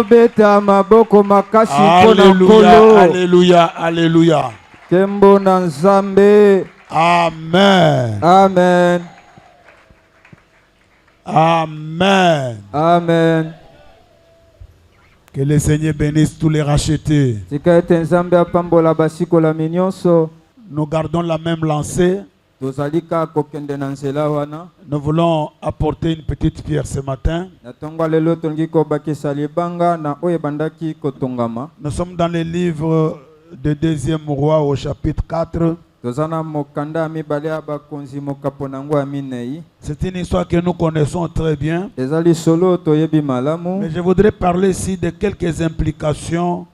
Tobeta maboko makasi pona Alléluia, nkolo. alléluia, alléluia. Kembo na Nzambe. Amen. Amen. Amen. Amen. Que le Seigneur bénisse tous les rachetés. Tika ete Nzambe apambola basikola minyonso. Nous gardons la même lancée. Tozalika kokende na nzela wana. Nous voulons apporter une petite pierre ce matin. Natongwa lelo tongi kobakisa libanga na oyo bandaki kotongama. Nous sommes dans le livre de 2e roi au chapitre 4. Tozana mokanda mibale abakonzi mokaponango aminei. C'est une histoire que nous connaissons très bien. Ezali solo toyebi malamu. Mais je voudrais parler ici de quelques implications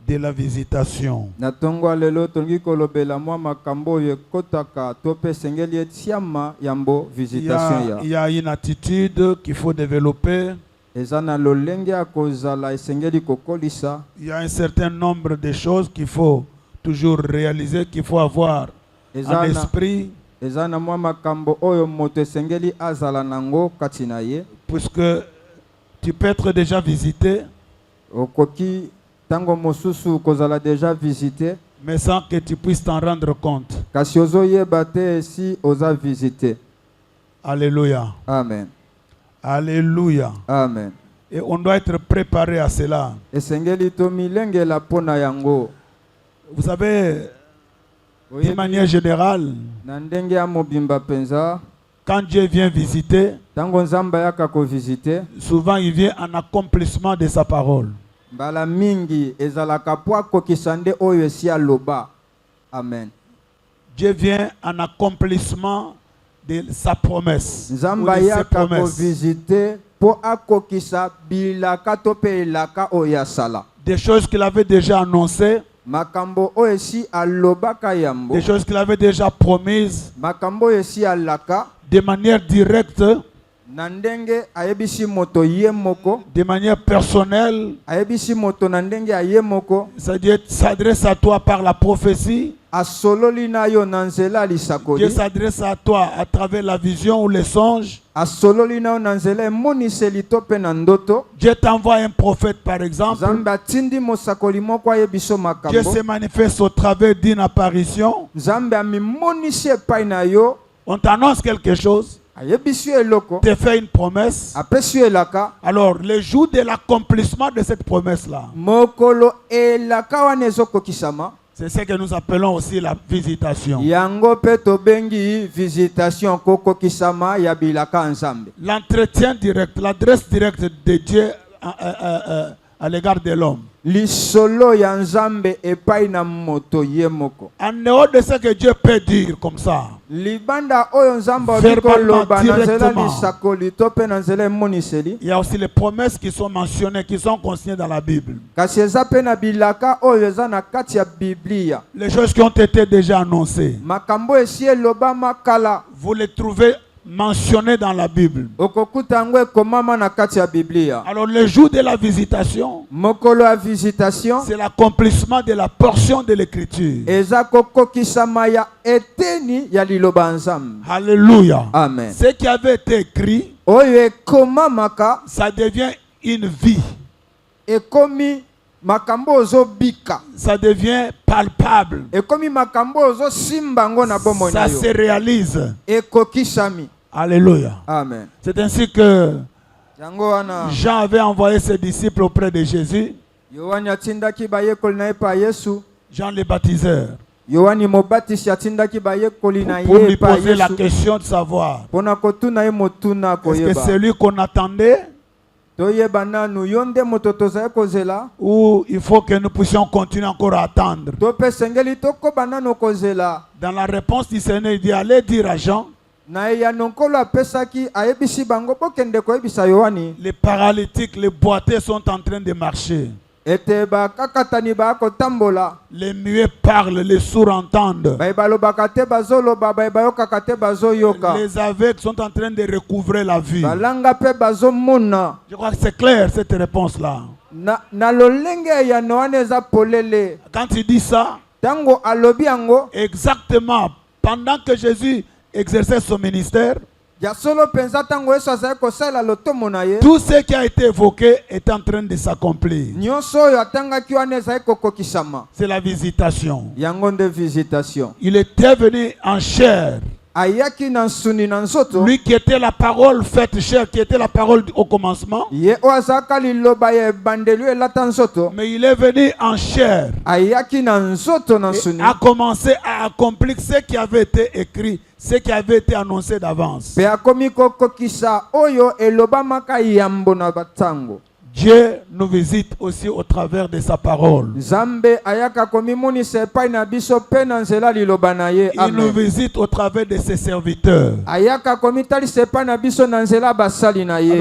de la visitation. Natongwa lelo tongi kolobela mwa makambo ye kotaka tope sengeli etiama yambo visitation ya. Il y a une attitude qu'il faut développer. Ezana lolenge akozala esengeli kokolisa. Il y a un certain nombre de choses qu'il faut toujours réaliser, qu'il faut avoir en esprit. Ezana mwa makambo oyo moto esengeli azala nango kati na ye. Puisque tu peux être déjà visité. Okoki tango mosusu kozala déjà visité. Mais sans que tu puisses t'en rendre compte. Kasi ozoyeba te si oza visité. Alléluia. Amen. Alléluia. Amen. Et on doit être préparé à cela. Esengeli to milenge la pona yango. Vous savez, de manière générale, Nandenge ya mobimba penza. quand Dieu vient visiter, Tango Nzamba yaka ko visiter. souvent il vient en accomplissement de sa parole. Bala mingi ezalaka po akokisande oyo esi aloba. Amen. Dieu vient en accomplissement de sa promesse. Nzamba yaka ko visiter po akokisa bilaka to pe elaka oya sala. Des choses qu'il avait déjà annoncées. Makambo oyo esi alobaka yambo. Des choses qu'il avait déjà promises. Makambo oyo esi alaka. De manière directe. Nandenge ayebisi moto ye moko. De manière personnelle. Ayebisi moto nandenge aye moko. C'est-à-dire s'adresse à toi par la prophétie. Asololi na yo nanzela lisakoli. Dieu s'adresse à toi à travers la vision ou les songes. Asololi na yo nanzela moniseli to pe na ndoto. Dieu t'envoie un prophète par exemple. Nzambe atindi mosakoli moko ayebiso makambo. Dieu se manifeste au travers d'une apparition. Nzambe amimonisi epai na yo. On t'annonce quelque chose. Te fait une promesse. Alors, le jour de l'accomplissement de cette promesse-là, c'est ce que nous appelons aussi la visitation. L'entretien direct, l'adresse directe de Dieu à l'égard de l'homme. En dehors de ce que Dieu peut dire comme ça, verbalement, directement, il y a aussi les promesses qui sont mentionnées, qui sont consignées dans la Bible. Les choses qui ont été déjà annoncées, vous les trouvez mentionné dans la Bible. Alors le jour de la visitation, c'est l'accomplissement de la portion de l'écriture. Alléluia. Amen. Ce qui avait été écrit, ça devient une vie. Ça devient palpable. Ça se réalise. Alléluia. Amen. C'est ainsi que Jean avait envoyé ses disciples auprès de Jésus. Jean le baptiseur. Pour lui poser la question de savoir, est-ce que c'est lui qu'on attendait? Ou il faut que nous puissions continuer encore à attendre? Dans la réponse du Seigneur, il dit, allez dire à Jean, les paralytiques, les boiteux sont en train de marcher. Les muets parlent, les sourds entendent. Les aveugles sont en train de recouvrer la vue. Je crois que c'est clair cette réponse-là. Quand il dit ça, exactement, pendant que Jésus exerçait son ministère, Tout ce qui a été évoqué est en train de s'accomplir. C'est la visitation. Il était venu en chair. Lui qui était la parole faite chair, qui était la parole au commencement. Mais il est venu en chair. Et a commencé à accomplir ce qui avait été écrit, ce qui avait été annoncé d'avance. Dieu nous visite aussi au travers de sa parole. Il nous visite au travers de ses serviteurs. Alors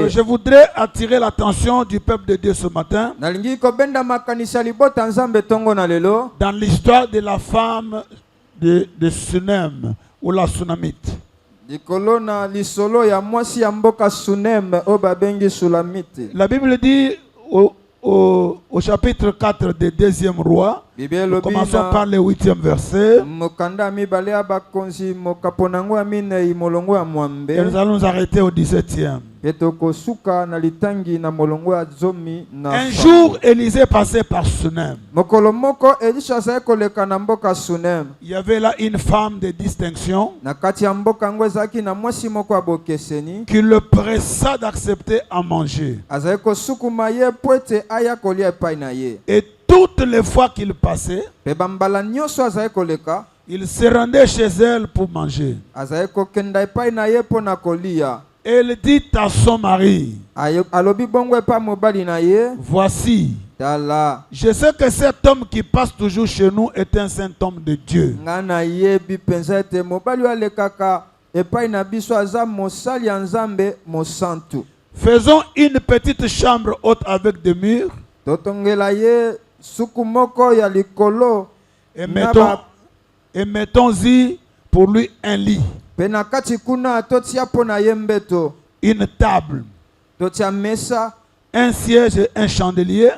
je voudrais attirer l'attention du peuple de Dieu ce matin dans l'histoire de la femme de Sunem ou la Sunamite. La Bible dit au chapitre 4 des 2e roi, commençons par le 8e verset. Et nous allons nous arrêter au 17e. Un jour, Élisée passait par Sunem. Il y avait là une femme de distinction qui le pressa d'accepter à manger. Et toutes les fois qu'il passait, il se rendait chez elle pour manger. Elle dit à son mari, voici, je sais que cet homme qui passe toujours chez nous est un saint homme de Dieu. Faisons une petite chambre haute avec des murs et mettons-y pour lui un lit, une table, un siège et un chandelier,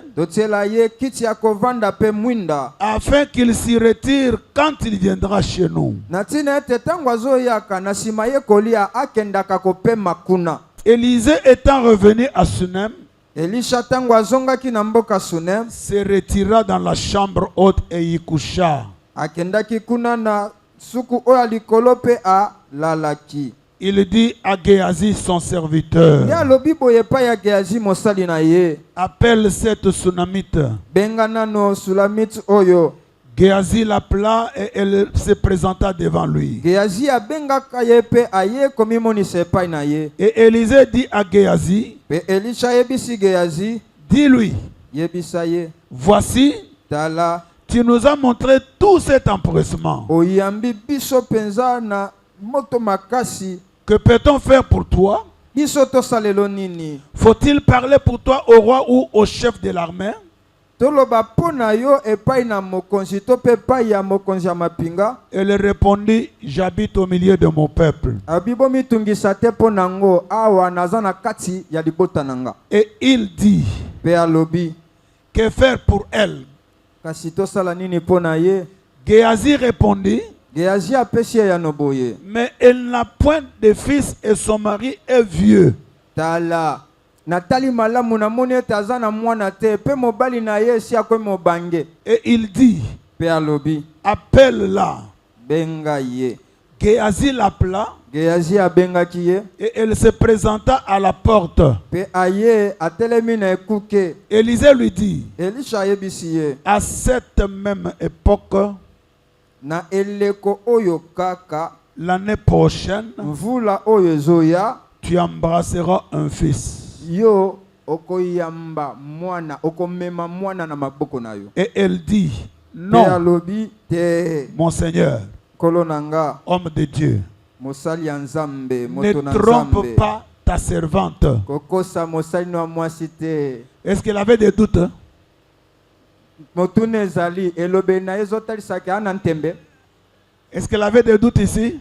afin qu'il s'y retire quand il viendra chez nous. Élisée étant revenu à Sunem, se retira dans la chambre haute et y coucha. Il dit à Géasi son serviteur, appelle cette Sunamite. Géasi l'appela et elle se présenta devant lui. Et Élisée dit à Géasi, dis-lui, voici, tu nous as montré tout cet empressement. Que peut-on faire pour toi? Faut-il parler pour toi au roi ou au chef de l'armée? Elle répondit, j'habite au milieu de mon peuple. Et il dit, que faire pour elle? Géasi répondit, mais elle n'a point de fils et son mari est vieux. Et il dit, appelle-la. Géasi l'appela. Et elle se présenta à la porte. Élisée lui dit, à cette même époque, l'année prochaine, tu embrasseras un fils. Et elle dit, non, mon Seigneur, homme de Dieu, ne trompe pas ta servante. Est-ce qu'elle avait des doutes? Est-ce qu'elle avait des doutes ici?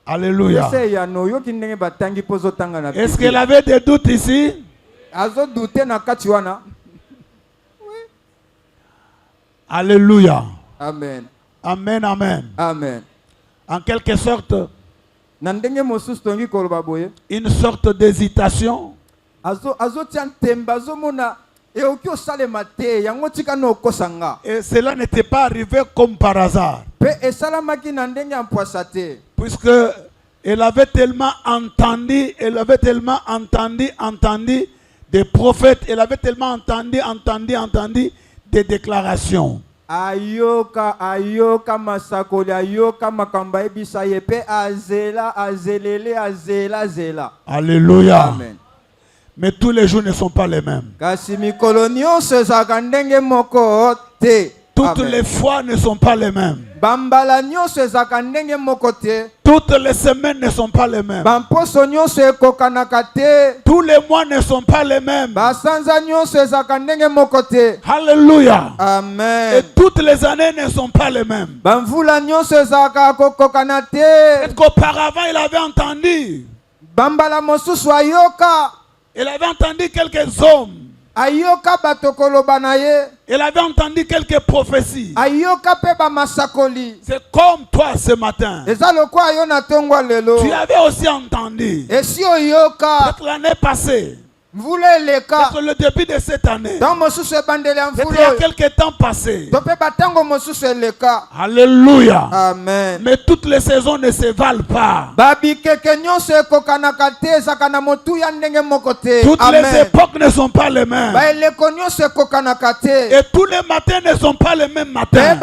Alléluia. Est-ce qu'elle avait des doutes ici? Alléluia. Amen. Amen, amen. Amen. En quelque sorte, Une sorte d'hésitation. Et cela n'était pas arrivé comme par hasard. Puisque elle avait tellement entendu des prophètes, elle avait tellement entendu des déclarations. Ayoka masakoli, ayoka makamba ebisa yepe azela azelele azela zela. Alléluia. Amen. Mais tous les jours ne sont pas les mêmes. Kasi mikolonio se zakandenge moko te. Toutes les fois ne sont pas les mêmes. Bambalanio se zakandenge moko te. Toutes les semaines ne sont pas les mêmes. Bamposonio se kokanaka te. Tous les mois ne sont pas les mêmes. Basanzanio se zakandenge moko te. Alléluia. Amen. Et toutes les années ne sont pas les mêmes. Bamvulanio se zakako kokana te. Peut-être qu'auparavant il avait entendu. Bambala mosusu ayoka. Il avait entendu quelques hommes. Ayoka batokolo banaye. Il avait entendu quelques prophéties. Ayoka peba masakoli. C'est comme toi ce matin. Ezaloko ayona tongwa lelo. Tu avais aussi entendu. Et si oyoka. Peut-être l'année passée. Peut-être le début de cette année. Peut-être il y a quelques temps passés. Alléluia. Amen. Mais toutes les saisons ne se valent pas. Toutes les époques ne sont pas les mêmes. Et tous les matins ne sont pas les mêmes matins.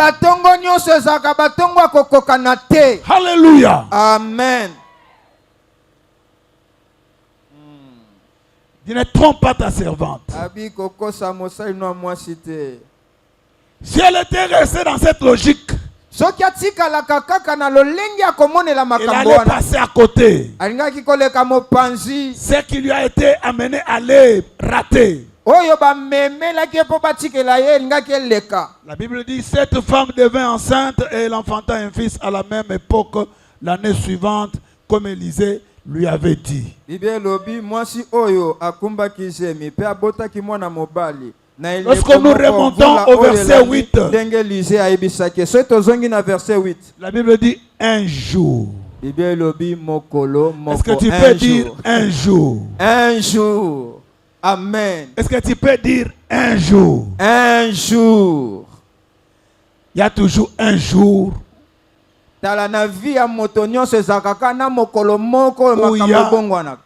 Alléluia. Amen. Tu ne trompes pas ta servante. Si elle était restée dans cette logique, il allait passer à côté. Ce qui lui a été amené allait rater. La Bible dit, cette femme devint enceinte et elle enfanta un fils à la même époque, l'année suivante, comme Élisée lui avait dit. Lorsque nous remontons au verset 8, la Bible dit un jour. Est-ce que tu peux dire un jour? Un jour. Amen. Est-ce que tu peux dire un jour? Un jour. Il y a toujours un jour. Où il y a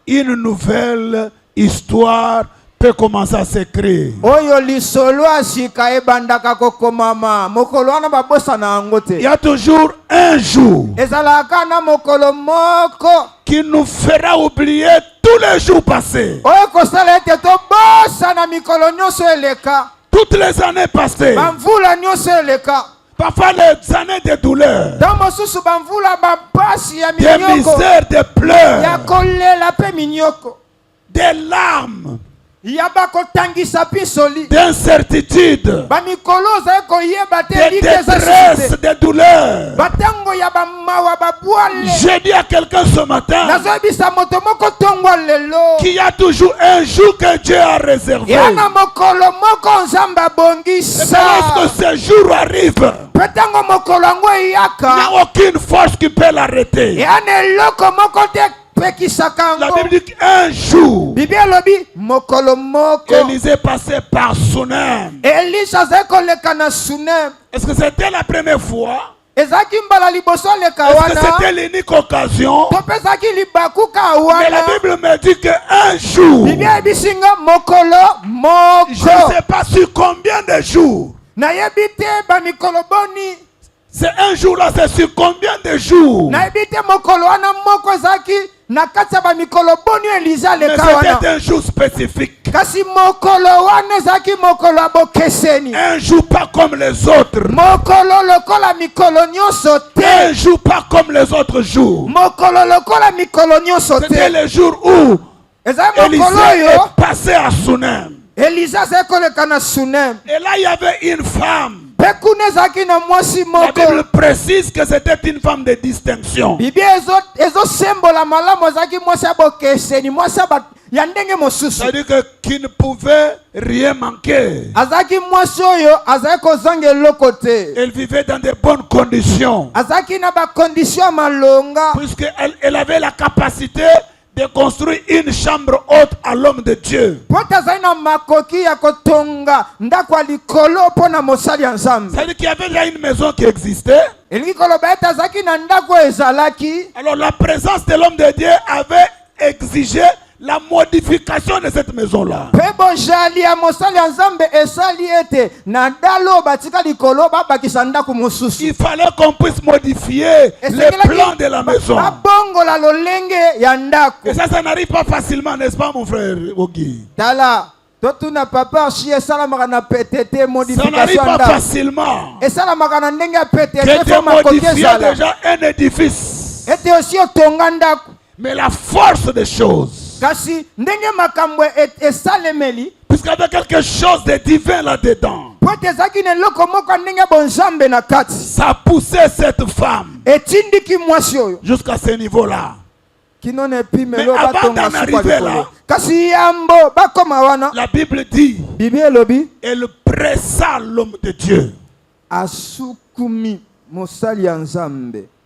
une nouvelle histoire peut commencer à s'écrire. Il y a toujours un jour qui nous fera oublier tous les jours passés. Toutes les années passées. Parfois les années de douleur, des misères, des pleurs, des larmes, d'incertitude, des détresses, des douleurs. J'ai dit à quelqu'un ce matin qu'il y a toujours un jour que Dieu a réservé. Et lorsque ce jour arrive, il n'y a aucune force qui peut l'arrêter. La Bible dit qu'un jour, Élisée passait par Sunem. Est-ce que c'était la première fois? Est-ce que c'était l'unique occasion? Mais la Bible me dit qu'un jour, je ne sais pas sur combien de jours. C'est un jour là, c'est sur combien de jours? Mais c'était un jour spécifique. Un jour pas comme les autres. Un jour pas comme les autres jours. C'était le jour où Élisée est passé à Sunem. Et là il y avait une femme. La Bible précise que c'était une femme de distinction. C'est-à-dire que qui ne pouvait rien manquer. Elle vivait dans de bonnes conditions. Puisqu'elle avait la capacité de construire une chambre haute à l'homme de Dieu. C'est-à-dire qu'il y avait déjà une maison qui existait. Alors la présence de l'homme de Dieu avait exigé la modification de cette maison-là. Il fallait qu'on puisse modifier les plans de la maison. Et ça n'arrive pas facilement, n'est-ce pas, mon frère Ogi? Ça n'arrive pas facilement. Que de modifier déjà un édifice. Mais la force des choses, puisqu'il y avait quelque chose de divin là-dedans, ça poussait cette femme jusqu'à ce niveau-là. Mais avant d'en arriver là, la Bible dit, elle pressa l'homme de Dieu.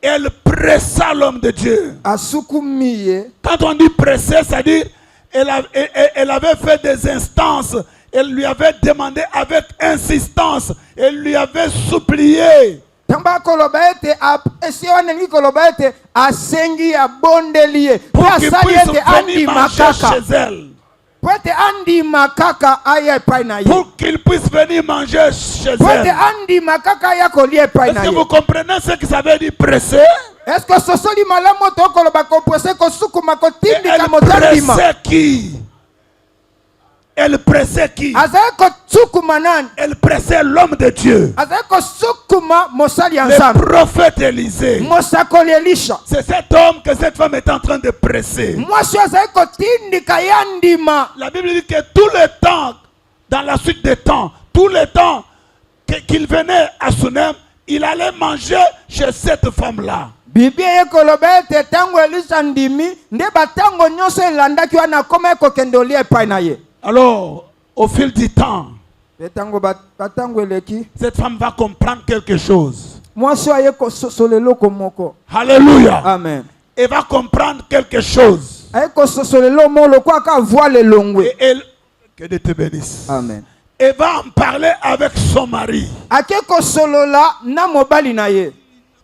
Elle pressa l'homme de Dieu. Quand on dit presser, c'est-à-dire elle avait fait des instances. Elle lui avait demandé avec insistance. Elle lui avait supplié. Pour qu'il puisse venir manger chez elle. Pour qu'il puisse venir manger chez elle. Est-ce que vous comprenez ce que ça veut dire presser? Est-ce que ce sont les malamoto elle pressait qui? Elle pressait qui? Elle pressait l'homme de Dieu. Le prophète Élisée. C'est cet homme que cette femme est en train de presser. La Bible dit que tout le temps, dans la suite des temps, tout le temps qu'il venait à Sunem, il allait manger chez cette femme-là. Alors, au fil du temps, cette femme va comprendre quelque chose. Alléluia. Amen. Elle va comprendre quelque chose. Et elle, que Dieu te bénisse. Amen. Elle va en parler avec son mari.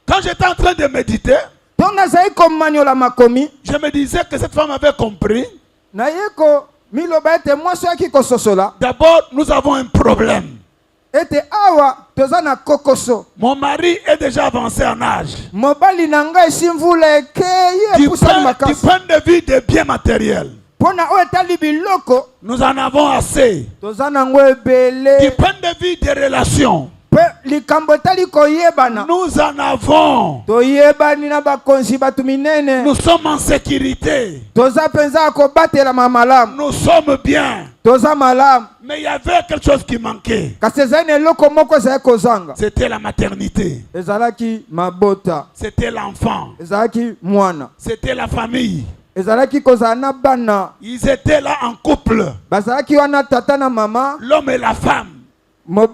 Quand j'étais en train de méditer, je me disais que cette femme avait compris. D'abord, nous avons un problème. Mon mari est déjà avancé en âge. Du point de vue des biens matériels, nous en avons assez. Du point de vue des relations, nous en avons. Nous sommes en sécurité. Nous sommes bien. Mais il y avait quelque chose qui manquait. C'était la maternité. C'était l'enfant. C'était la famille. Ils étaient là en couple. L'homme et la femme. Mais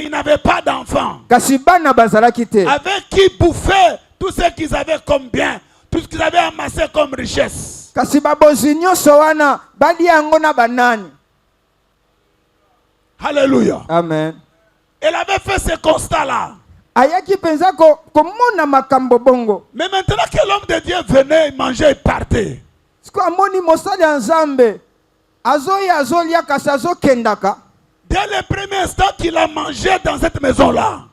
ils n'avaient pas d'enfants. Avec qui bouffer tout ce qu'ils avaient comme bien, tout ce qu'ils avaient amassé comme richesse. Alléluia. Amen. Elle avait fait ce constat-là. Mais maintenant que l'homme de Dieu venait manger et partait, dès le premier instant qu'il a mangé dans cette maison-là,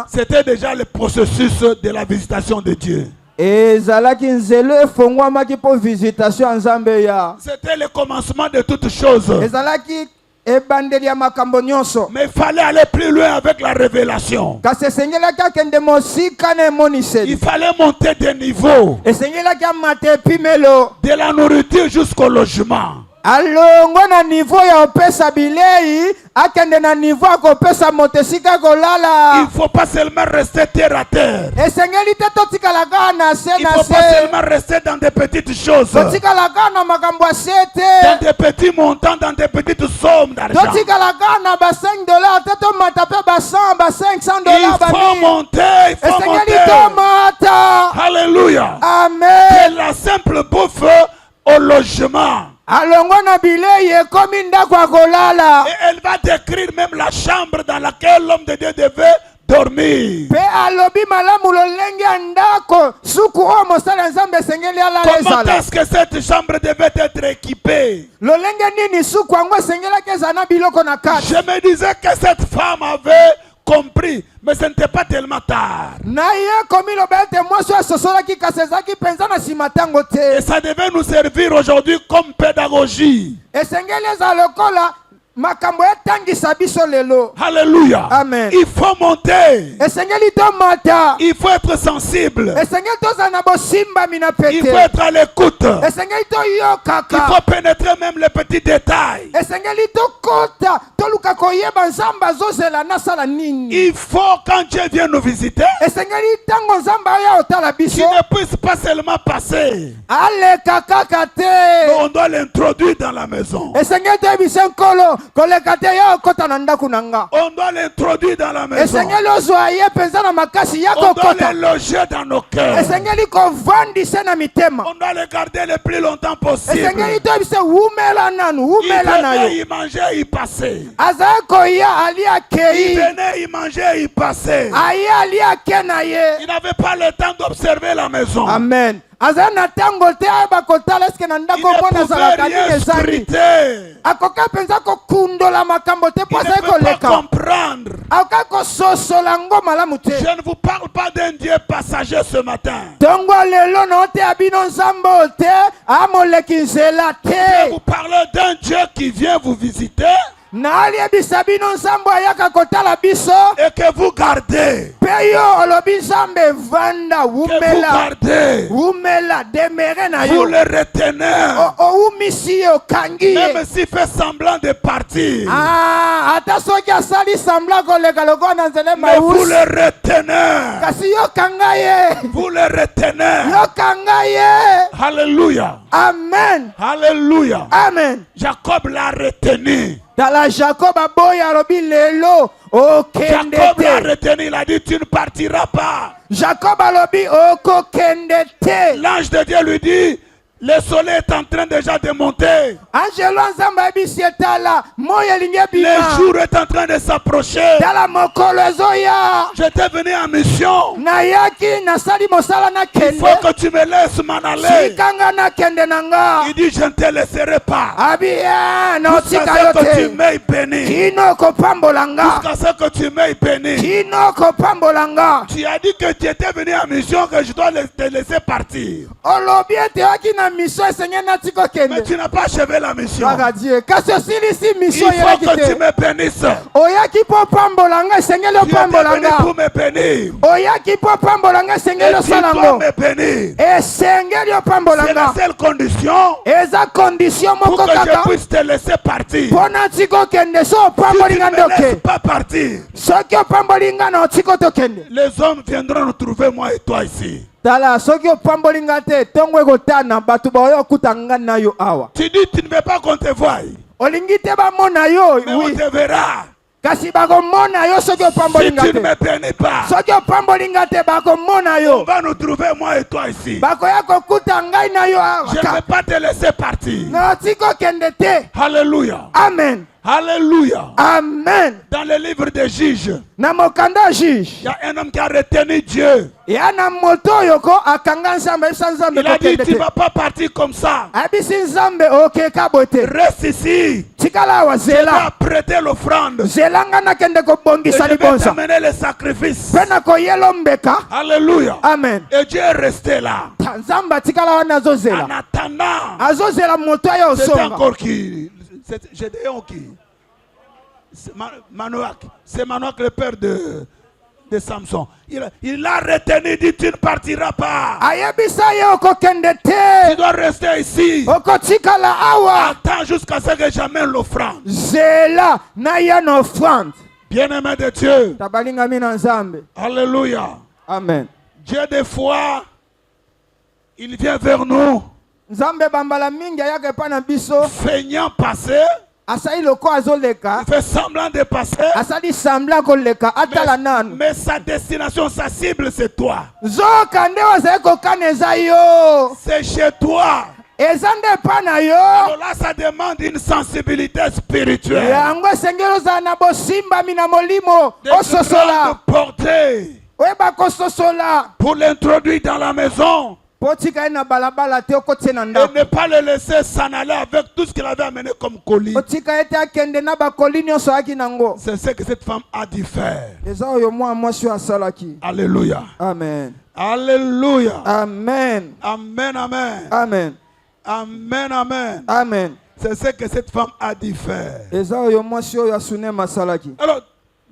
c'était déjà le processus de la visitation de Dieu. C'était le commencement de toutes choses. Mais il fallait aller plus loin avec la révélation. Il fallait monter des niveaux. De la nourriture jusqu'au logement. alongwa na niveau ya opesa bilei akende na niveau ya kopesa motesika kolala. Il faut pas seulement rester terre à terre. Esengeli te totikala kaka na se Il na faut se. pas seulement rester dans des petites choses, Totikala kaka na makambo ya se dans te. des petits montants, dans des petites sommes d'argent. Totikala kaka na ba $5 te tomata pe ba 100 ba $500 Il ba faut 1000. monter, il faut Esengeli monter. tomata. Alléluia. Amen. De la simple bouffe au logement. Alongwa na bilei ekomi ndako ya kolala. Et elle va décrire même la chambre dans laquelle l'homme de Dieu devait dormir. Pe alobi malamu lolenge ya ndako suku oyo mosala nzambe esengeli alala Comment ezala. est-ce que cette chambre devait être équipée? Lolenge nini suku yango esengelaki ezala na biloko na kati. Je me disais que cette femme avait compris, mais ce n'était pas tellement tard. Na ye komi loba ete mwasi oyo asosolaki kasi ezalaki mpenza na nsima ntango Et te. ça devait nous servir aujourd'hui comme pédagogie. Esengeli ezala lokola makambo etangisa biso lelo. Alléluia. Amen. Il faut monter. Esengeli tomata. Il faut être sensible. Esengeli tozala na bosimbami na Il faut pete. être à l'écoute. Esengeli Il toyokaka. faut pénétrer même les petits détails. Esengeli tokota toluka koyeba nzambe azozela nasala nini. Il faut, quand Dieu vient nous visiter, Esengeli ntango nzambe oya otala qu'il biso ne puisse pas seulement passer. aleka kaka Mais te. on doit l'introduire dans la maison. Esengeli toyebisa nkolo koleka te ya okota na ndako na nga. On doit l'introduire dans la maison. Esengeli ozwa ye mpenza na makasi ya On doit kokota. le loger dans nos cœurs. Esengeli kovandisa na mitema. On doit le garder le plus longtemps possible. Esengeli toyebisa wumela nanu Il wumela na venait yo. y manger, y passer. Azali koya ali Il akei. venait y manger, y passer. Aye ali ake na ye. Il n'avait pas le temps d'observer la maison. Amen. Azali na ntango te ayeba kotala eske na Il ndako ne mpo pouvait nazalaka rien nini ezali. scruter. Akoka mpenza kokundola makambo te mpo Il ne azali peut pas koleka. comprendre. Akoka kososola ngo malamu te. Je ne vous parle pas d'un Dieu passager ce matin. Ntongo lelo na ote abino nzambe oyo te amoleki nzela Je te. vous parle d'un Dieu qui vient vous visiter naaliyebisa bino nzambe ayaka kotala biso et que vous gardez. mpe yo olobi nzambe evanda Que vous wumela gardez. wumela demere na Vous yo le retenez. owumisi ye okangi ye Même s'il fait semblant de partir. ata soki asali sambla koleka lokola na nzela Mais vous mausi le retenez. kasi yokanga ye Vous le retenez. yokanga ye. Alléluia. Amen. Alléluia. Amen. Jacob l'a retenu. Tala Jacob aboya alobi lelo okende Jacob l'a te. retenu. Il a dit, tu ne partiras pas. Jacob alobi okokende te. L'ange de Dieu lui dit, le soleil est en train déjà de monter. Angelo nzambe ayebisi etala moyi elingi ebima. Le jour est en train de s'approcher. Tala mokolo ezoya. J'étais venu en mission. Nayaki nasali mosala Il nakende. faut que tu me laisses m'en aller. Sikanga nakende nanga. Il dit, je ne te laisserai pas. Abi na Jusqu'à otika yo ce que tu te. m'aies béni. Kino kopambolanga. Jusqu'à ce que tu m'aies béni. Kino kopambolanga. Tu as dit que tu étais venu en mission, que je dois te laisser partir. Olobi ete oki na mission esenye nati Mais kokende. tu n'as pas achevé la mission. Kaka die kasi osilisi Il mission faut oyelaki que tu te. me bénisses. Oyaki mpo opambolanga esengeli Tu étais venu opambolanga. pour me bénir. Oyaki mpo opambolanga esengeli Et tu osala dois ngo. me bénir. Esengeli C'est la opambolanga. seule condition Eza condition pour moko que je kaka puisse te laisser partir. mpo nati kokende so Si tu opambolinga ne me laisses ndoke. pas partir, Soki opambolinga na otiko tokende. les hommes viendront nous trouver, moi et toi ici. Tala soki opambolinga te ntongo ekotana bato baoyo okuta nga na yo awa. Tu dis, tu ne veux pas qu'on te voie. Olingi te bamona yo Mais on oui. te verra. Kasi bakomona yo soki Si opambolinga tu ne te. me bénis pas, Soki opambolinga te bakomona on yo. va nous trouver, moi et toi ici. Bakoya kokuta ngai na yo Je ne awa. vais pas te laisser partir. Na otiko kende te. Alléluia. Amen. Alléluia. Amen. Dans le livre des juges, Na mokanda juge. il y a un homme qui a retenu Dieu. Ya na moto oyo ko akanga nzambe bisa nzambe Il a dit, kokende tu ne te. vas pas partir comme ça. Abisi nzambe okeka bote. Reste ici. Tikala awa Je vais zela. prêter l'offrande. Zelanga nakende Et kobongisa je vais libonza. t'amener le sacrifice. Mpe na koyela mbeka. Alléluia. Amen. Et Dieu est resté là. Nzambe atikala wana En azozela. attendant, Azozela moto oyo c'est osonga. encore qui? Gédéon qui? C'est Manoach. C'est Manoach, le père de de Samson. Il l'a retenu, il dit tu ne partiras pas. Tu dois rester ici. Attends jusqu'à ce que j'amène l'offrande. Bien-aimé de Dieu. Alléluia. Amen. Dieu des fois, il vient vers nous. Feignant passer. Il fait semblant de passer. Mais sa destination, sa cible, c'est toi. C'est chez toi. Alors là, ça demande une sensibilité spirituelle. De portée. Pour l'introduire dans la maison. Et ne pas le laisser s'en aller avec tout ce qu'il avait amené comme colis. C'est ce que cette femme a dû faire. Alléluia. Amen. Alléluia. Amen. Amen, amen. Amen. Amen, amen. Amen. C'est ce que cette femme a dû faire. Alors,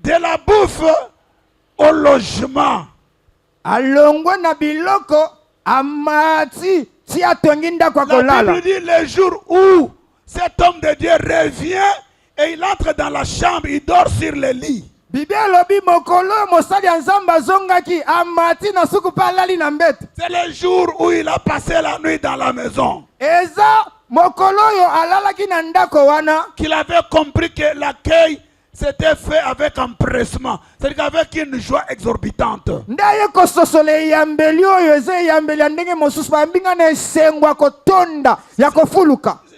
de la bouffe au logement. La Bible dit le jour où cet homme de Dieu revient et il entre dans la chambre, il dort sur le lit. C'est le jour où il a passé la nuit dans la maison qu'il avait compris que l'accueil c'était fait avec empressement, c'est-à-dire avec une joie exorbitante.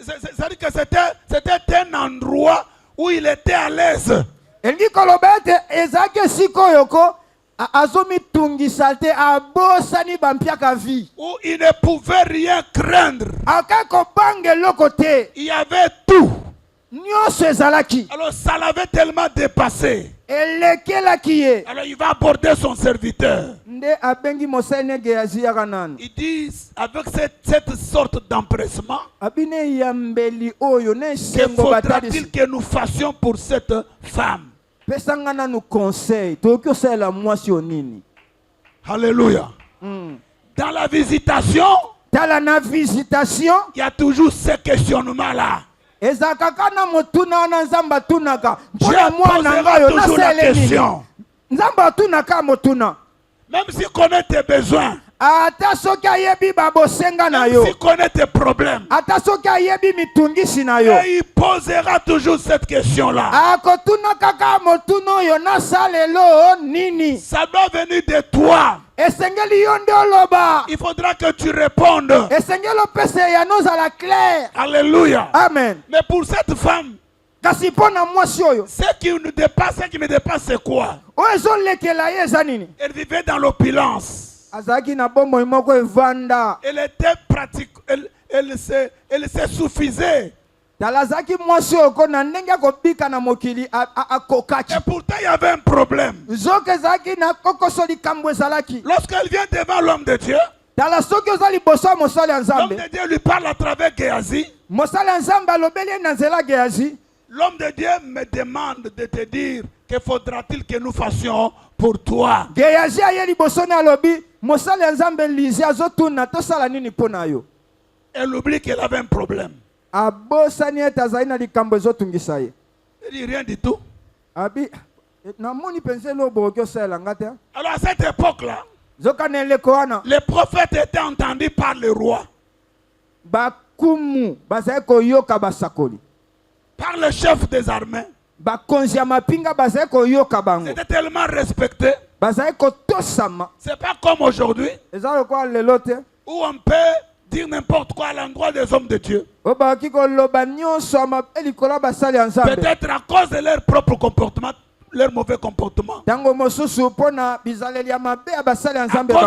C'est-à-dire que c'était un endroit où il était à l'aise. Où il ne pouvait rien craindre. Il y avait tout. Alors ça l'avait tellement dépassé. Alors il va aborder son serviteur. Il dit avec cette sorte d'empressement, que faudra-t-il que nous fassions pour cette femme? Alléluia. Dans la visitation, il y a toujours ce questionnement-là. Dieu posera toujours la question. Même s'il connaît tes besoins, même s'il connaît tes problèmes, et il posera toujours cette question-là. Ça doit venir de toi. Il faudra que tu répondes. Alléluia. Amen. Mais pour cette femme, ce qui me dépasse, c'est quoi? Elle vivait dans l'opulence. Elle était pratique. Elle se suffisait. Et pourtant il y avait un problème. Lorsqu'elle vient devant l'homme de Dieu, l'homme de Dieu lui parle à travers Géasi. L'homme de Dieu me demande de te dire que faudra-t-il que nous fassions pour toi. Elle oublie qu'elle avait un problème. Elle dit rien du tout. Alors à cette époque-là, les prophètes étaient entendus par le roi, par le chef des armées. C'était tellement respecté. C'est pas comme aujourd'hui où on peut dire n'importe quoi à l'endroit des hommes de Dieu. Peut-être à cause de leur propre comportement, leur mauvais comportement, à cause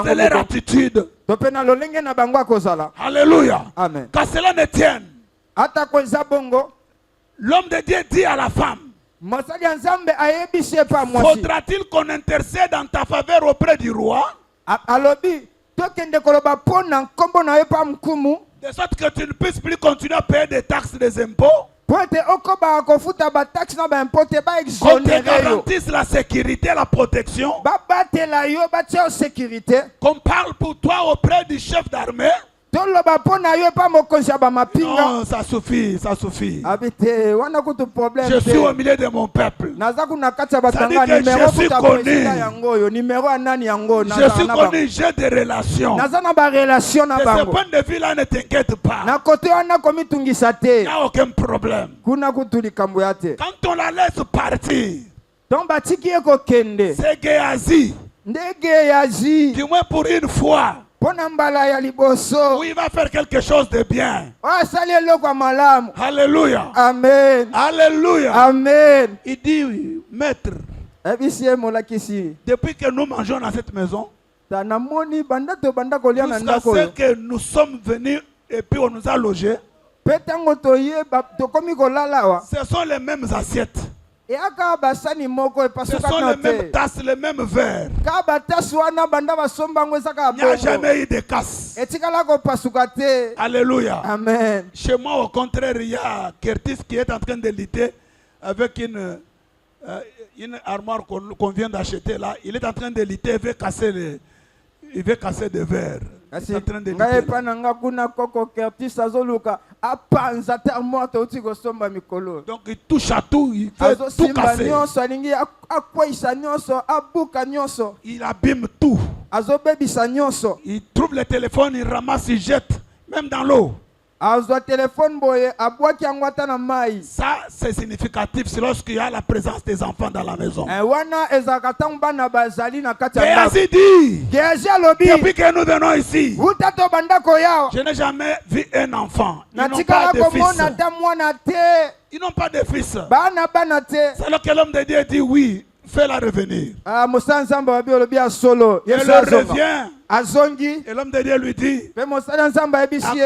de leur attitude. Alléluia. Amen. Qu'à cela ne tienne, l'homme de Dieu dit à la femme, faudra-t-il qu'on intercède en ta faveur auprès du roi, de sorte que tu ne puisses plus continuer à payer des taxes, des impôts? Qu'on te garantisse la sécurité, la protection. Qu'on parle pour toi auprès du chef d'armée. Non, ça suffit, ça suffit. Je suis au milieu de mon peuple. C'est-à-dire que je suis connu. Je suis connu, j'ai des relations. De ce point de vue-là, ne t'inquiète pas. Il n'y a aucun problème. Quand on la laisse partir, c'est Géasi. Du moins pour une fois. Oui, il va faire quelque chose de bien. Alléluia. Amen. Alléluia. Amen. Il dit, maître, depuis que nous mangeons dans cette maison, jusqu'à ce que nous sommes venus et puis on nous a logés, ce sont les mêmes assiettes. Ce sont les mêmes tasses, les mêmes verres. Il n'y a jamais eu de casse. Alléluia. Amen. Chez moi, au contraire, il y a Curtis qui est en train de lutter avec une armoire qu'on vient d'acheter là. Il est en train de lutter, il veut casser des verres. Il est en train de lutter. Donc il touche à tout, il fait tout casser. Il abîme tout. Il trouve le téléphone, il ramasse, il jette, même dans l'eau. Ça, c'est significatif, c'est lorsqu'il y a la présence des enfants dans la maison. Géasi dit, depuis que nous venons ici, je n'ai jamais vu un enfant. Ils n'ont pas de fils. Ils n'ont pas de fils. C'est alors que l'homme de Dieu dit oui, fais-la revenir. Elle revient. Et l'homme de Dieu lui dit, à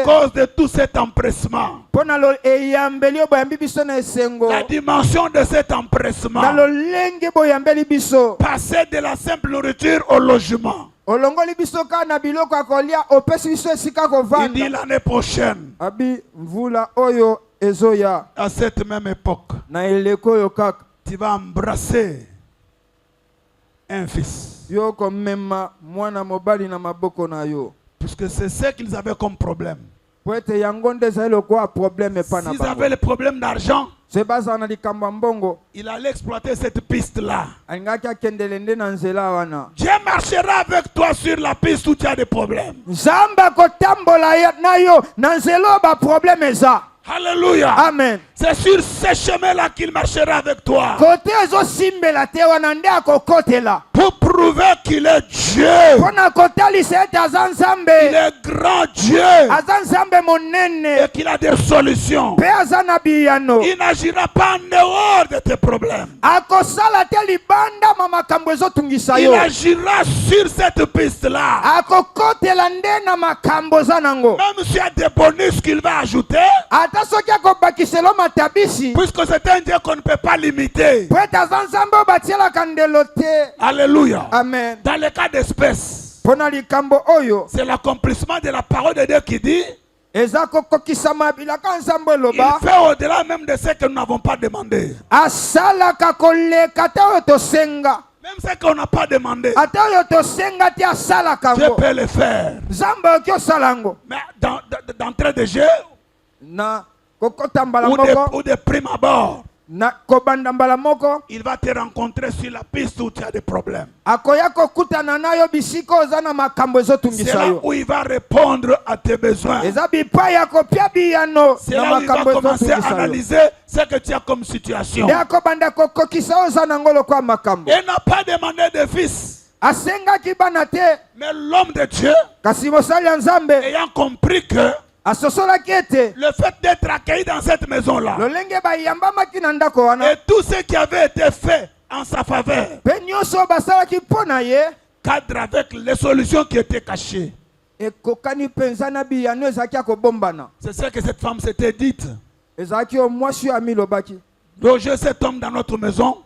cause de tout cet empressement, la dimension de cet empressement, passer de la simple nourriture au logement. Il dit l'année prochaine, à cette même époque, tu vas embrasser un fils. Puisque c'est ce qu'ils avaient comme problème. S'ils avaient le problème d'argent, il allait exploiter cette piste-là. Dieu marchera avec toi sur la piste où tu as des problèmes. Alléluia. Amen. C'est sur ce chemin-là qu'il marchera avec toi. Pour prouver qu'il est Dieu. Il est grand Dieu. Et qu'il a des solutions. Il n'agira pas en dehors de tes problèmes. Il agira sur cette piste-là. Même s'il y a des bonus qu'il va ajouter. Puisque c'est un Dieu qu'on ne peut pas limiter. Alléluia. Amen. Dans le cas d'espèce, c'est l'accomplissement de la parole de Dieu qui dit, il fait au-delà même de ce que nous n'avons pas demandé. Même ce qu'on n'a pas demandé, Dieu peut le faire. Mais d'entrée de jeu, ou de prime abord, il va te rencontrer sur la piste où tu as des problèmes. C'est là où il va répondre à tes besoins. C'est là où il va commencer à analyser ce que tu as comme situation. Il n'a pas demandé de fils. Mais l'homme de Dieu, ayant compris que le fait d'être accueilli dans cette maison-là et tout ce qui avait été fait en sa faveur cadre avec les solutions qui étaient cachées. C'est ce que cette femme s'était dite. Loger cet homme dans notre maison,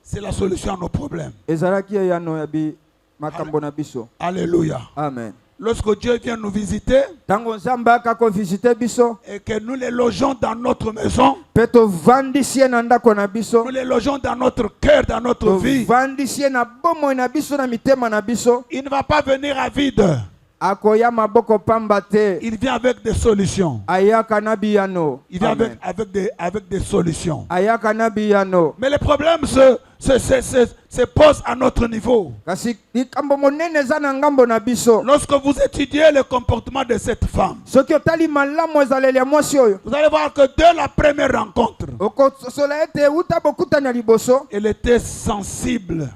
c'est la solution à nos problèmes. Alléluia. Amen. lorsque Dieu vient nous visiter tango nzambe akako visite biso et que nous les logeons dans notre maison, pe tovandisi ye na ndako na biso nous les logeons dans notre cœur, dans notre vie, tovandisi ye na bomoi na biso na mitema na biso, il ne va pas venir à vide. akoya maboko pamba te, Il vient avec des solutions. ayaka na biyano. Il vient Amen. avec des solutions. Ayaka na biyano. Mais le problème se pose à notre niveau. Kasi likambo monene eza na ngambo na biso. Lorsque vous étudiez le comportement de cette femme, Soki otali malamu ezaleli ya mwasi oyo, vous allez voir que dès la première rencontre, okosola ete uta bokutani ya liboso, elle était sensible.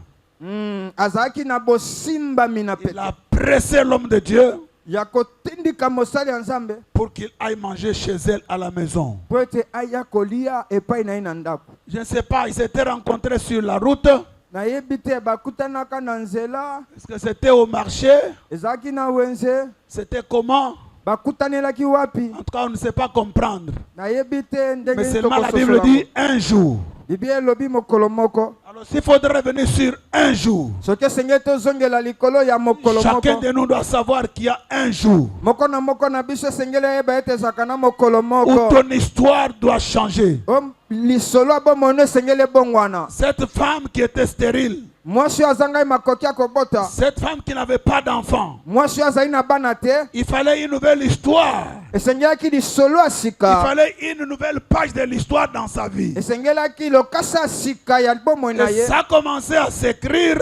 azalaki na bosimbami na Il pete a pressé l'homme de Dieu ya kotindika mosali ya nzambe pour qu'il aille manger chez elle à la maison. po ete aya kolia epai na ye na ndako. Je ne sais pas, ils s'étaient rencontrés sur la route. Nayebi te bakutanaka na nzela, Est-ce que c'était au marché? ezalaki na wenze, C'était comment? bakutanelaki wapi, En tout cas, on ne sait pas comprendre. nayebi te ndenge Mais nini seulement la Bible tokososola. dit un jour. Biblia elobi mokolo moko. Alors s'il faudrait revenir sur un jour, Soki esengeli tozongela likolo ya mokolo chacun moko, de nous doit savoir qu'il y a un jour moko na biso esengeli ayeba ete ezalaka na mokolo où moko ton histoire doit changer. lisolo abomono esengeli ebongwana. Cette femme qui était stérile, Mwasi oyo azangai makoki ya kobota, cette femme qui n'avait pas d'enfant, mwasi oyo azali na bana te, il fallait une nouvelle histoire. esengelaki lisolo ya Il sika, fallait une nouvelle page de l'histoire dans sa vie. esengelaki lokasa ya sika ya bomoi na Et ye, ça a commencé à s'écrire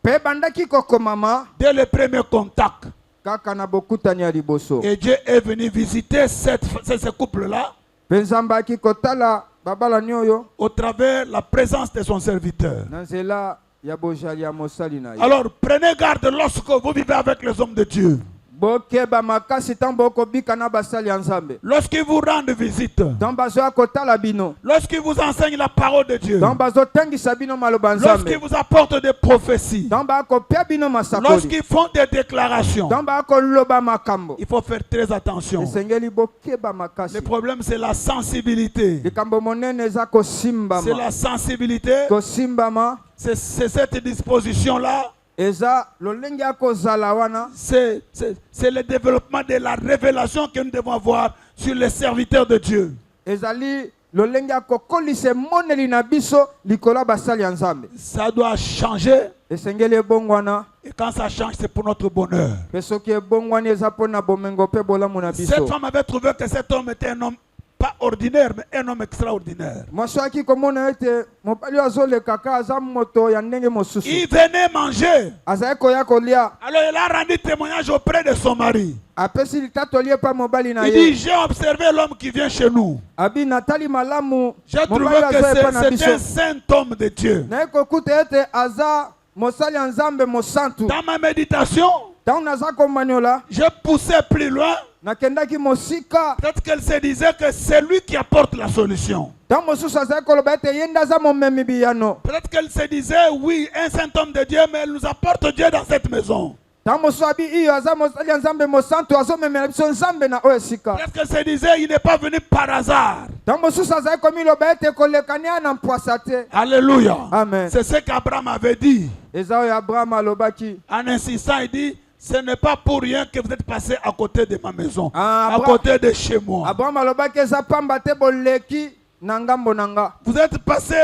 mpe ebandaki kokomama dès le premier contact. kaka na bokutani ya liboso. Et Dieu est venu visiter ce couple-là Mpe nzambe aki kotala babalani oyo au travers la présence de son serviteur. na nzela ya bojali ya mosali na ye. Alors prenez garde lorsque vous vivez avec les hommes de Dieu. Bokeba makasi ntango bokobika na basali ya nzambe, Lorsqu'ils vous rendent visite, ntango bazoya kotala bino, lorsqu'ils vous enseignent la parole de Dieu, ntango bazotangisa bino maloba lorsqu'ils nzambe, vous apportent des prophéties, ntango bakopia bino masakoli, lorsqu'ils font des déclarations, ntango bakoloba makambo, il faut faire très attention. esengeli bokeba makasi. Le problème, c'est la sensibilité. Likambo monene eza C'est kosimbama, la sensibilité. kosimbama C'est cette disposition-là. eza lolenge ya kozala wana, C'est le développement de la révélation que nous devons avoir sur les serviteurs de Dieu. ezali lolenge ya kokolisa emoneli na biso likolo ya basali ya nzambe. Ça doit changer. Esengeli ebongwana, Et quand ça change, c'est pour notre bonheur. mpe soki ebongwani eza mpona bomengo mpe bolamu na Cette biso. femme avait trouvé que cet homme était un homme pas ordinaire, mais un homme extraordinaire. Mwasi aki komona ete mobali oyo azolekaka aza moto ya ndenge mosusu, Il venait manger. azali koya kolia, Alors il a rendu témoignage auprès de son mari. apesi litatoli epa mobali na Il dit, ye, j'ai observé l'homme qui vient chez nous. abi natali malamu J'ai trouvé mobali que aza epa na c'est un biso, saint homme de Dieu. naye kokuta ete aza mosali ya nzambe mosantu. Dans ma méditation, Ntango naza komaniola, j'ai poussé plus loin. nakendaki mosika, Peut-être qu'elle se disait que c'est lui qui apporte la solution. ntango mosusu azali koloba ete ye nde aza momemi biyano. Peut-être qu'elle se disait, oui, un saint homme de Dieu, mais elle nous apporte Dieu dans cette maison. Ntango mosusu abi iyo aza mosali ya nzambe mosantu azomemela biso nzambe na oyo esika. Peut-être qu'elle se disait, il n'est pas venu par hasard. Ntango mosusu azali komiloba ete kolekani ya na mpwasa te. Alléluia. Amen. C'est ce qu'Abraham avait dit. Eza oyo Abraham alobaki. En insistant, il dit, ce n'est pas pour rien que vous êtes passé à côté de ma maison, Ah, à côté de chez moi. Abraham alobaki eza pamba te boleki na ngambo na nga. Vous êtes passé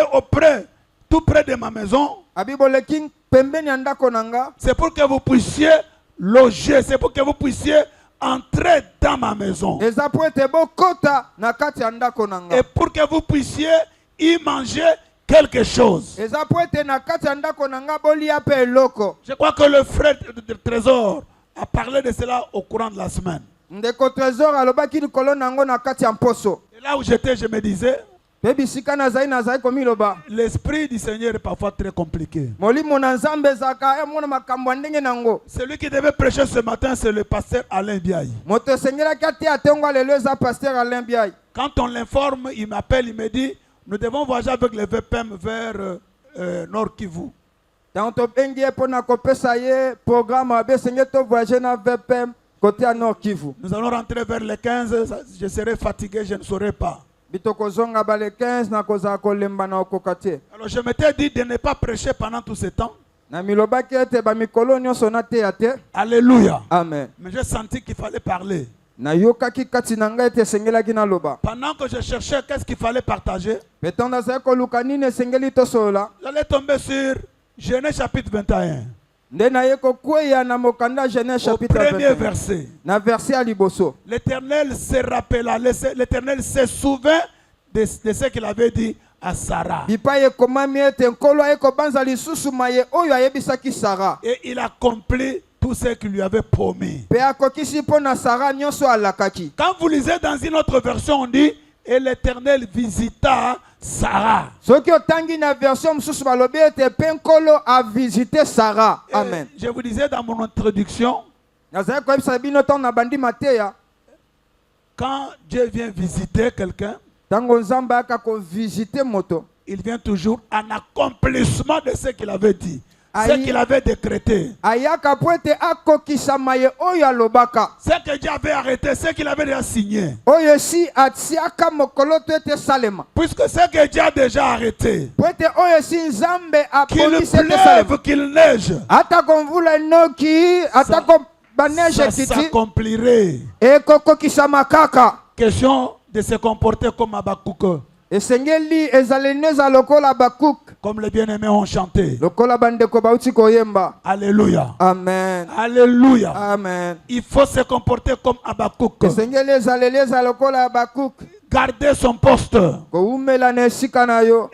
tout près de ma maison. Abi boleki pembeni ya ndako na nga. C'est pour que vous puissiez loger, c'est pour que vous puissiez entrer dans ma maison. Eza po ete bokota na kati ya ndako na nga. Et pour que vous puissiez y manger quelque chose. Eza po ete na kati ya ndako na nga bolia pe eloko. Je crois que le frère de Trésor a parlé de cela au courant de la semaine. Ndeko Trésor alobaki likolo nango na kati ya mposo. Et là où j'étais, je me disais, Pe bisika nazali komiloba. l'esprit du Seigneur est parfois très compliqué. Molimo na nzambe ezaka emona makambo ya ndenge nango. Celui qui devait prêcher ce matin, c'est le pasteur Alain Biaï. Moto esengelaki ateya te ngo lelo eza pasteur Alain Biaï. Quand on l'informe, il m'appelle, il me dit, nous devons voyager avec le VPM vers Nord Kivu. Ntango tobengi ye mpona kopesa ye programme abe esengeli tovoyage na VPM côté ya Nord Kivu. Nous allons rentrer vers les 15, je serai fatigué, je ne saurai pas. Bitokozonga ba le 15 na kozala kolemba na okoka te. Alors je m'étais dit de ne pas prêcher pendant tout ce temps. Alléluia. Amen. Mais j'ai senti qu'il fallait parler. Pendant que je cherchais qu'est-ce qu'il fallait partager, j'allais tomber sur Genèse chapitre 21. Au premier verset. L'Éternel se rappela, l'Éternel se souvint de ce qu'il avait dit à Sarah. Et il accomplit tout ce qu'il lui avait promis. Quand vous lisez dans une autre version, on dit et l'Éternel visita Sarah. Amen. Je vous disais dans mon introduction, quand Dieu vient visiter quelqu'un, il vient toujours en accomplissement de ce qu'il avait dit, ce qu'il avait décrété. Ce que Dieu avait arrêté, ce qu'il avait déjà signé. Puisque ce que Dieu a déjà arrêté, qu'il pleuve, qu'il neige, ça s'accomplirait. Question de se comporter comme Habakkuk. Comme les bien-aimés ont chanté. Alléluia. Amen. Alléluia. Amen. Il faut se comporter comme Habakkuk. Garder son poste.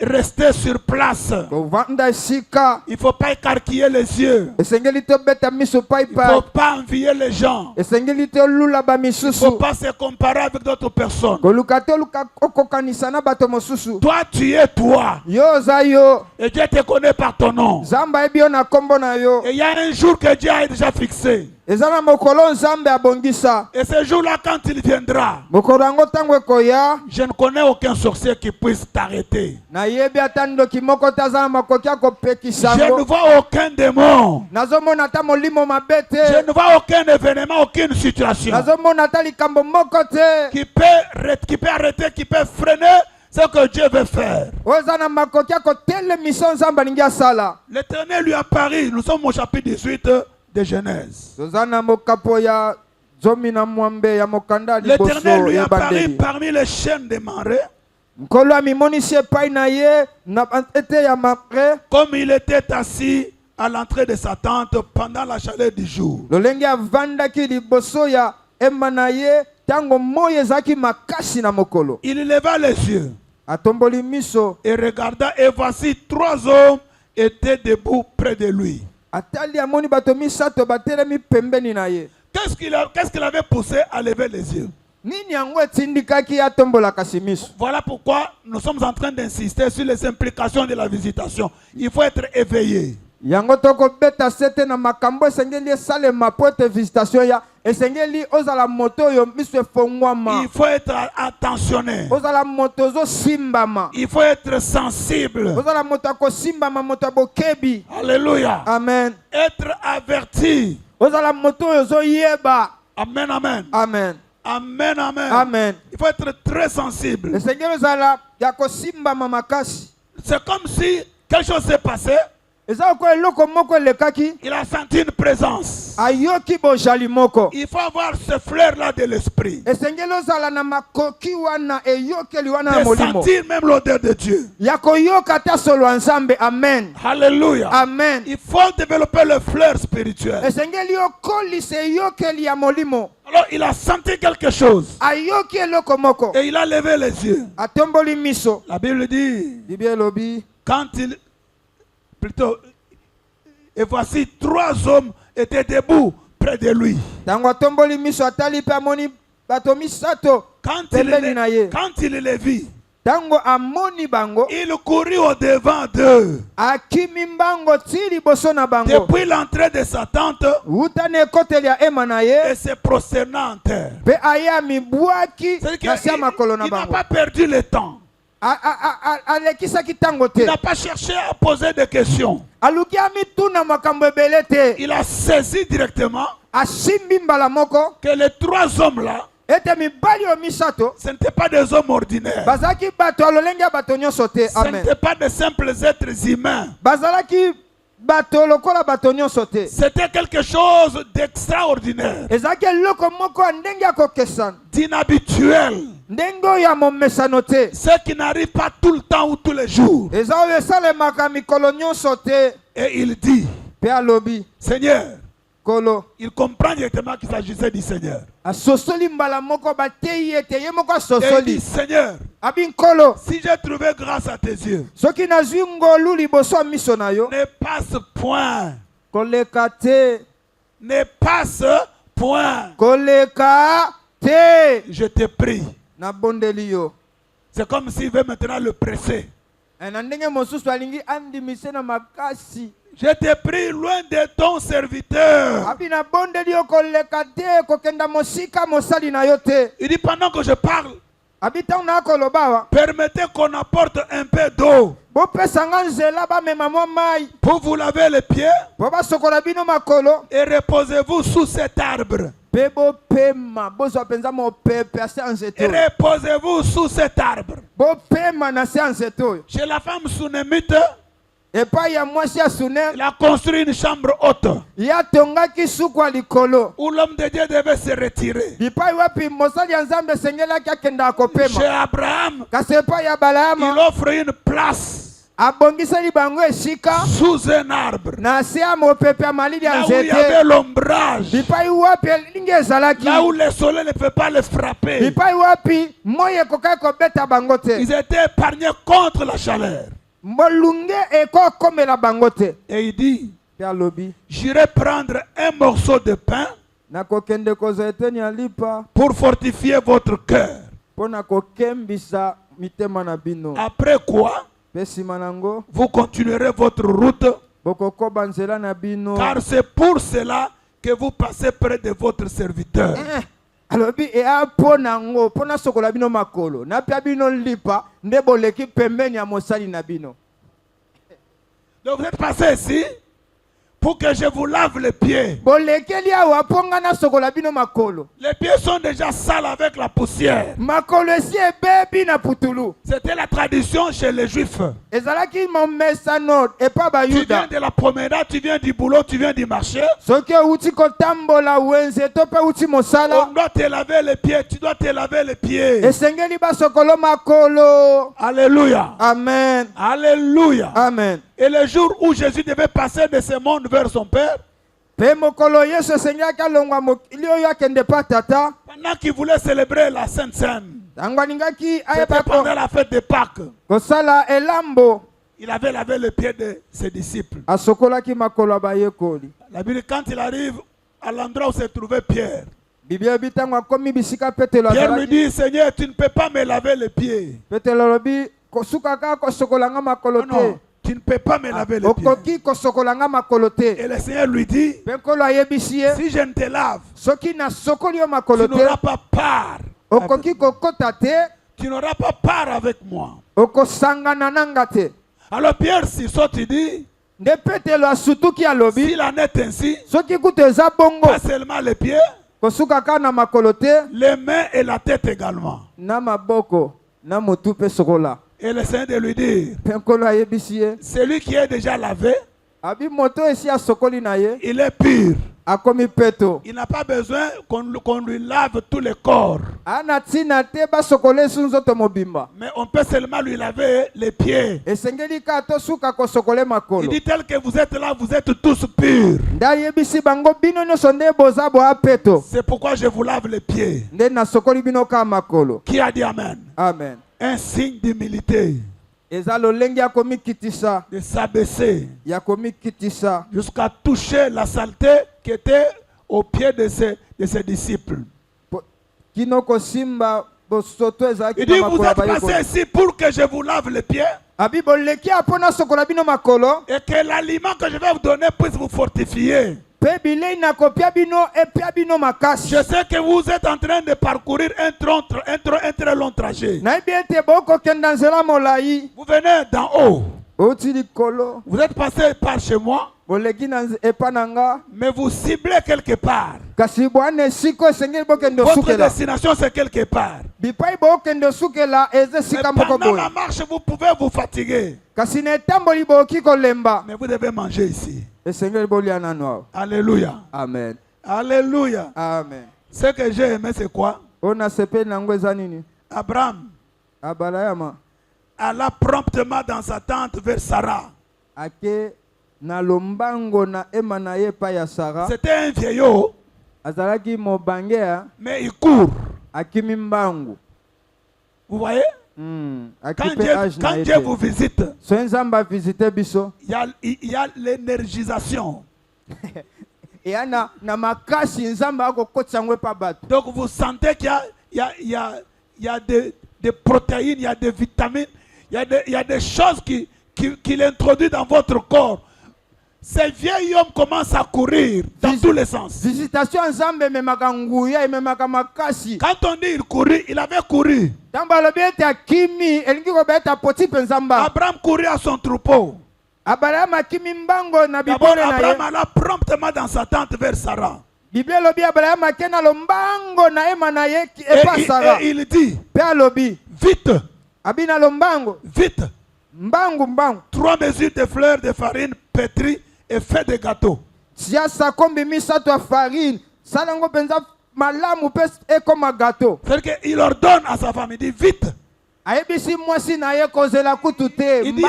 Rester sur place. Il ne faut pas écarquiller les yeux. Il ne faut pas envier les gens. Il ne faut pas se comparer avec d'autres personnes. Toi, tu es toi. Et Dieu te connaît par ton nom. Et il y a un jour que Dieu a déjà fixé. Et ce jour-là, quand il viendra, je ne connais aucun sorcier qui puisse t'arrêter. Je ne vois aucun démon. Je ne vois aucun événement, aucune situation qui peut arrêter, qui peut freiner ce que Dieu veut faire. L'Éternel lui a parlé. Nous sommes au chapitre 18 de Genèse. L'Éternel lui a parlé parmi les chaînes des marais. Comme il était assis à l'entrée de sa tente pendant la chaleur du jour. Il leva les yeux et regarda, et voici 3 hommes étaient debout près de lui. Qu'est-ce qu'il avait poussé à lever les yeux? Voilà pourquoi nous sommes en train d'insister sur les implications de la visitation. Il faut être éveillé. Il faut être attentionné. Il faut être sensible. Alléluia. Amen. Être averti. Amen, amen. Amen. Amen, amen. Amen. Il faut être très sensible. C'est comme si quelque chose s'est passé. Il a senti une présence. Il faut avoir ce flair-là de l'esprit. De sentir même l'odeur de Dieu. Amen. Alléluia. Amen. Il faut développer le flair spirituel. Alors il a senti quelque chose. Et il a levé les yeux. La Bible dit, quand il... Plutôt, et voici 3 hommes étaient debout près de lui. Quand il les vit, il courut au devant d'eux. Depuis l'entrée de sa tente, et se prosternant en terre. Il n'a pas perdu le temps. Il n'a pas cherché à poser des questions. Il a saisi directement que les 3 hommes-là, ce n'étaient pas des hommes ordinaires. Ce n'étaient pas de simples êtres humains. bato lokola bato nyonso te. C'était quelque chose d'extraordinaire, Ezalaki eloko moko ya ndenge ya kokesana, d'inhabituel, ndenge oyo ya momesano te. ce qui n'arrive pas tout le temps ou tous les jours. Eza oyo esalemaka mikolo nyonso te. Et il dit, Mpe alobi, Seigneur, Kolo il comprend directement qu'il s'agissait du Seigneur. asosoli mbala moko batei ete ye moko Et il dit, asosoli. Seigneur, Abi nkolo, si j'ai trouvé grâce à tes yeux, soki nazwi ngolu liboso ya miso na yo, ne passe point, koleka te, ne passe point. koleka te, Je te prie. nabondeli yo. C'est comme s'il veut maintenant le presser. Na ndenge mosusu alingi andimise na makasi. Je te prie loin de ton serviteur. Abi nabondeli yo koleka te, kokenda mosika mosali na yo te. Il dit, pendant que je parle, Abi ntango na koloba wa, permettez qu'on apporte un peu d'eau bopesanga nzela bamema mwa mai pour vous laver les pieds po basokola bino makolo, et reposez-vous sous cet arbre. mpe bopema bozwa mpenza mopepe ase ya nzete Et oyo. reposez-vous sous cet arbre. Bopema na se ya nzete oyo. Chez la femme sunémite, Epai ya mwasi ya Sunem, il a construit une chambre haute ye atongaki suku ya likolo. où l'homme de Dieu devait se retirer. Bipai wapi mosali ya Nzambe esengelaki akendaka Chez kopema. Abraham, Kasi epai ya il Balama offre une place abongiseli bango esika sous un arbre. na se ya mopepe ya malili ya Là où il y avait nzete. l'ombrage. Bipai wapi elingi ezalaki. Là où le soleil ne peut pas les frapper. Bipai wapi moi ekokaki kobeta bango te. Ils étaient épargnés contre la chaleur. Molunge ekokomela bango te. Et il dit, Pe alobi, j'irai prendre un morceau de pain nakokende kozwa eteni ya lipa pour fortifier votre cœur. mpo na kokembisa mitema na bino. Après quoi, Pe nsima nango vous continuerez votre route, bokokoba nzela na bino. car c'est pour cela que vous passez près de votre serviteur. Alobi ea mpo nango mpo nasokola bino makolo napia bino lipa nde boleki pembeni ya mosali na bino. Donc vous êtes passé ici pour que je vous lave les pieds. Bolekeli awa mpo nga nasokola bino makolo. Les pieds sont déjà sales avec la poussière. Makolo esi ebebi na putulu. C'était la tradition chez les Juifs. Ezalaki momesano epa Tu viens bayuda. de la promenade, tu viens du boulot, tu viens du marché. Soki outi kotambola wenze to pe outi On mosala doit te laver les pieds, tu dois te laver les pieds. esengeli basokolo makolo. Alléluia. Amen. Alléluia. Amen. Et le jour où Jésus devait passer de ce monde vers son Père, Pe mokolo Yesu esengelaki alongwa mokili oyo akende pa tata. pendant qu'il voulait célébrer la Sainte Seine, Tango alingaki c'était ayeba pendant la fête de Pâques, kosala elambo. il avait lavé les pieds de ses disciples. Asokolaki makolo ya bayekoli. La Bible, quand il arrive à l'endroit où se trouvait Pierre, Biblia ebi ntango akomi bisika Petelo Pierre lui azalaki. dit, Seigneur, tu ne peux pas me laver les pieds. Petelo alobi kosuka kaka kosokola nga makolo Non, non, te. tu ne peux pas me laver les pieds. Okoki kosokola nga makolo te. Et le Seigneur lui dit, Mpe nkolo ayebisi ye si je ne te lave, soki nasokoli yo tu makolo te n'auras pas part. okoki kokota te, Tu n'auras pas part avec moi. okosangana na nga te. Alors Pierre Sissot, il dit, Nde Petelo asutuki alobi s'il en est ainsi, soki kutu eza bongo pas seulement les pieds, kosuka kaka na makolo te, les mains et la tête également. na maboko na motu mpe sokola. Et le Seigneur de lui dire, Mpe nkolo ayebisi ye celui qui est déjà lavé, abi moto esi asokoli na ye il est pur. akomi peto. Il n'a pas besoin qu'on lui lave tout le corps. Ana ntina te basokola esu nzoto mobimba. Mais on peut seulement lui laver les pieds. Esengeli kaka tosuka kosokola Il makolo. dit tel que vous êtes là, vous êtes tous purs. Nde ayebisi bango bino nyonso nde boza boya peto. C'est pourquoi je vous lave les pieds. Nde nasokoli bino kaka makolo. Qui a dit Amen? Amen. Un signe d'humilité, Eza lolenge ya komikitisa, de s'abaisser ya komikitisa jusqu'à toucher la saleté qui était au pied de ses disciples. kino kosimba bosoto ezalaki Il na dit, vous makolo ya êtes passé bayekoli. ici pour que je vous lave les pieds Abi boleki apo nasokola bino makolo et que l'aliment que je vais vous donner puisse vous fortifier. mpe bilei nakopia bino epia bino makasi. Je sais que vous êtes en train de parcourir un très long trajet. Nayebi ete bokokenda nzela molai Vous venez d'en haut. oti likolo Vous êtes passé par chez moi. Mais vous ciblez quelque part. Votre Votre destination, c'est quelque part. Mais pendant la marche, vous pouvez vous fatiguer. Mais vous devez manger ici. Alléluia. Amen. Alléluia. Amen. Ce que j'ai aimé, c'est quoi? Abraham alla promptement dans sa tente vers Sarah. C'était un vieillot, mais il court. Vous voyez? Quand Dieu vous visite, il y a l'énergisation. Donc vous sentez qu'il y a des protéines, il y a des vitamines, il y a des choses qu'il introduit dans votre corps. Ces vieils hommes commencent à courir dans tous les sens. Visitation Nzambe memaka nguya memaka makasi. Quand on dit il courit, il avait couru. Abraham courait à son troupeau. Abraham alla promptement dans sa tente vers Sarah. Et il dit, vite, vite, 3 mesures de fleurs de farine pétrie et fait des gâteaux. C'est-à-dire qu'il ordonne à sa femme, il dit vite. Il dit, il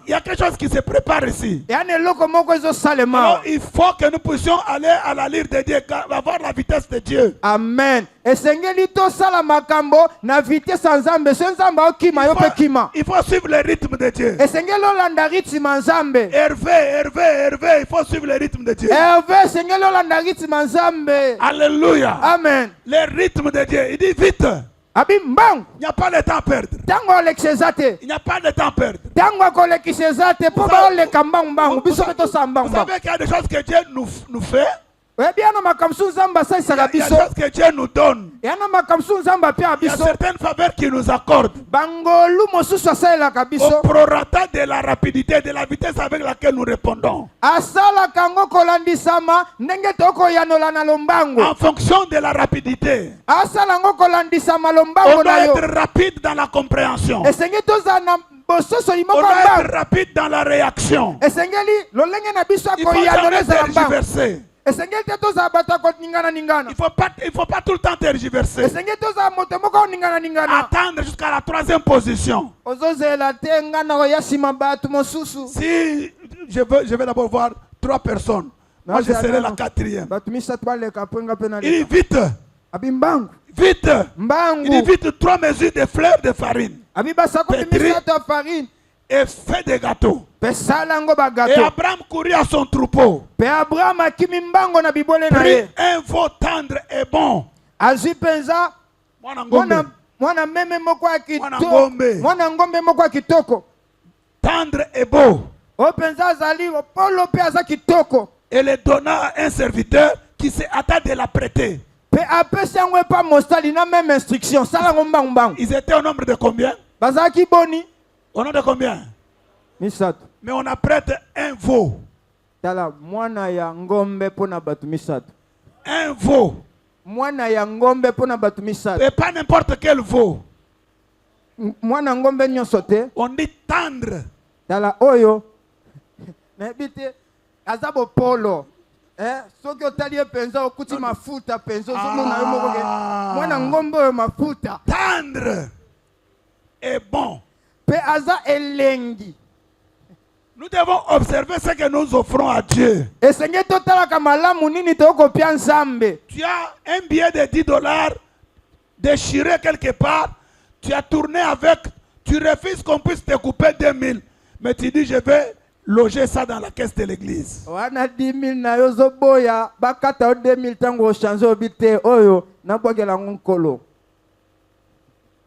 y a quelque chose qui se prépare ici. Alors, il faut que nous puissions aller à la lyre de Dieu, avoir la vitesse de Dieu. Amen. Il faut suivre le rythme de Dieu. Hervé, il faut suivre le rythme de Dieu. Alléluia. Amen. Le rythme de Dieu, il dit vite. Il n'y a pas de temps à perdre. Il n'y a pas de temps à perdre. Vous savez qu'il y a des choses que Dieu nous fait. Il y a des choses que Dieu nous donne. Il y a certaines faveurs qu'il nous accorde. Au prorata de la rapidité, de la vitesse avec laquelle nous répondons. En fonction de la rapidité. On doit être rapide dans la compréhension. On doit être rapide dans la réaction. Il faut jamais tergiverser. Il ne faut pas tout le temps tergiverser. Attendre jusqu'à la 3e position. Si je vais d'abord voir 3 personnes. Moi je serai la 4e. Il dit vite. Vite. Il dit vite 3 mesures de fleurs de farine. Et fait des gâteaux. Et Abraham courit à son troupeau. Prit un veau tendre et bon. Tendre et beau. Et le donna à un serviteur qui s'est hâté de la prêter. Ils étaient au nombre de combien? Au nom de combien? Mais on a prêté un veau. Un veau. Et pas n'importe quel veau. On dit tendre. Tendre et bon. Nous devons observer ce que nous offrons à Dieu. Tu as un billet de $10 déchiré quelque part, tu as tourné avec, tu refuses qu'on puisse te couper 2000, mais tu dis je vais loger ça dans la caisse de l'église.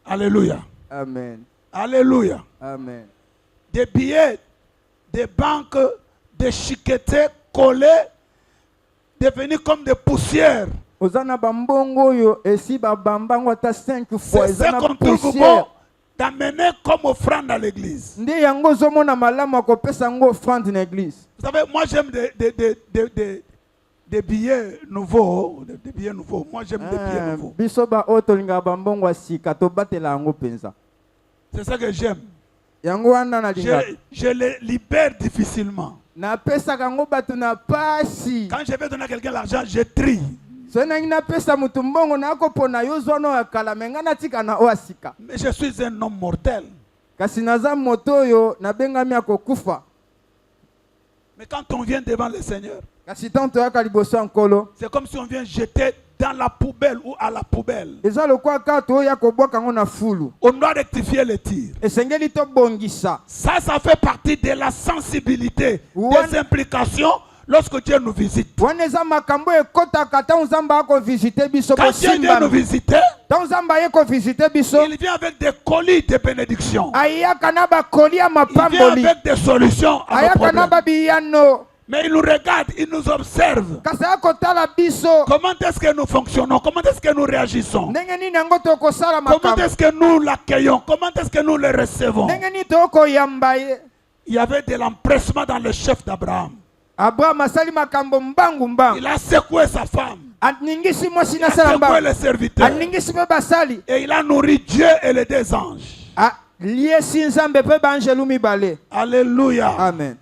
Alléluia. Amen. Alléluia. Amen. Des billets, des banques, des chiquetés collés, devenus comme des poussières. C'est ce qu'on trouve beau d'amener comme offrande à l'église. Nde yango zomona malamu akopesa ngo offrande na église. Vous savez, moi j'aime des billets nouveaux. Des billets nouveaux. Moi j'aime des billets nouveaux. Biso ba otolinga bambongo asika to batela yango penza. C'est ça que j'aime. Yango wana na linga. Je les libère difficilement. Na pesa kango batu na pasi. Quand je vais donner à quelqu'un l'argent, je trie. Mais je suis un homme mortel. Mais quand on vient devant le Seigneur, c'est comme si on vient jeter dans la poubelle ou à la poubelle. On doit rectifier les tirs. Ça fait partie de la sensibilité, des implications. Lorsque Dieu nous visite, quand Dieu vient nous visiter, il vient avec des colis de bénédiction. Il vient avec des solutions à nos problèmes. Mais il nous regarde, il nous observe. Comment est-ce que nous fonctionnons? Comment est-ce que nous réagissons? Comment est-ce que nous l'accueillons? Comment est-ce que nous le recevons? Il y avait de l'empressement dans le chef d'Abraham. Il a secoué sa femme. Il a secoué les serviteurs. Et il a nourri Dieu et les deux anges. Alléluia. Amen.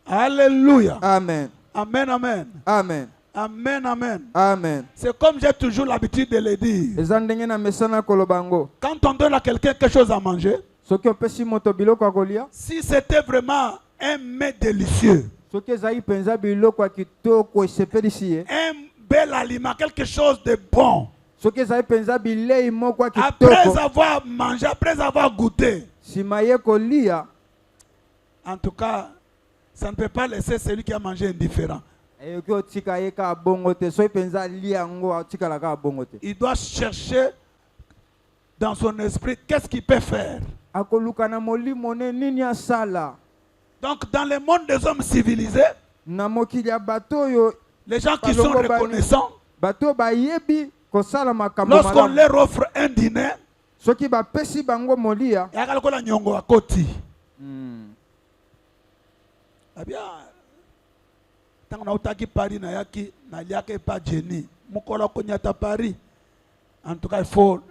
Alléluia. Amen. Amen, amen. Amen. Amen, amen. Amen. C'est comme j'ai toujours l'habitude de le dire. Quand on donne à quelqu'un quelque chose à manger, si c'était vraiment un mets délicieux, un bel aliment, quelque chose de bon, après avoir mangé, après avoir goûté, en tout cas, ça ne peut pas laisser celui qui a mangé indifférent. Il doit chercher dans son esprit qu'est-ce qu'il peut faire. Donc dans le monde des hommes civilisés, les gens qui sont reconnaissants, lorsqu'on leur offre un dîner, tant on a Paris na yaki na liake pas Jenny mukola konyata Paris, en tout cas il faut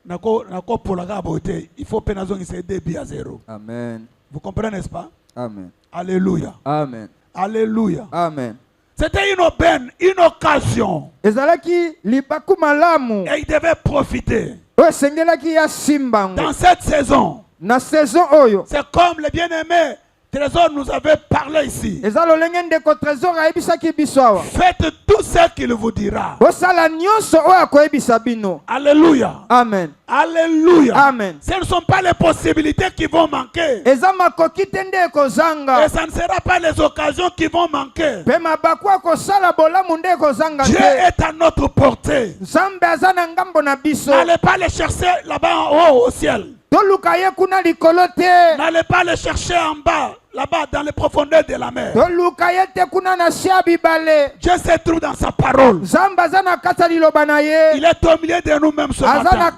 nako pour la beauté, il faut penazon essayer débit à zéro. Amen. Vous comprenez, n'est-ce pas? Amen. Alléluia. Amen. Alléluia. Amen. C'était une aubaine, une occasion. Et il devait profiter. Dans cette saison, c'est comme le bien-aimé Trésor nous avait parlé ici. Faites tout ce qu'il vous dira. Alléluia. Amen. Alléluia. Amen. Ce ne sont pas les possibilités qui vont manquer. Et ça ne sera pas les occasions qui vont manquer. Dieu est à notre portée. N'allez pas les chercher là-bas en haut au ciel. N'allez pas les chercher en bas, là-bas dans les profondeurs de la mer. Dieu se trouve dans sa parole. Il est au milieu de nous-mêmes ce matin.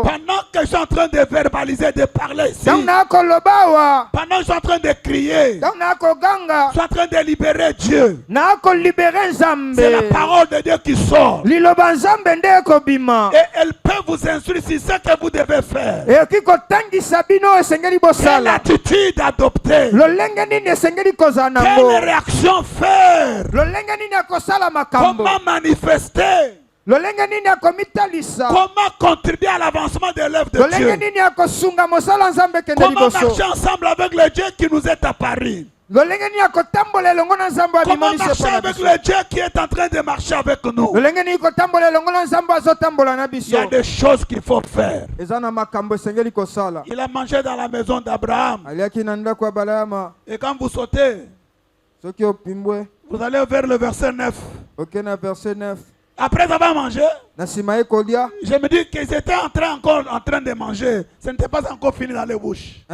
Pendant que je suis en train de verbaliser, de parler ici, pendant que je suis en train de crier, je suis en train de libérer Dieu. C'est la parole de Dieu qui sort. Et elle peut vous instruire sur ce que vous devez faire. Quelle attitude adopter? Quelle réaction faire? Comment manifester? Comment contribuer à l'avancement de l'œuvre de Dieu? Comment marcher ensemble avec le Dieu qui nous est apparu? Comment marcher avec le Dieu qui est en train de marcher avec nous? Il y a des choses qu'il faut faire. Il a mangé dans la maison d'Abraham. Et quand vous sautez, vous allez vers le verset 9. Après avoir mangé, je me dis qu'ils étaient encore en train de manger. Ce n'était pas encore fini dans les bouches.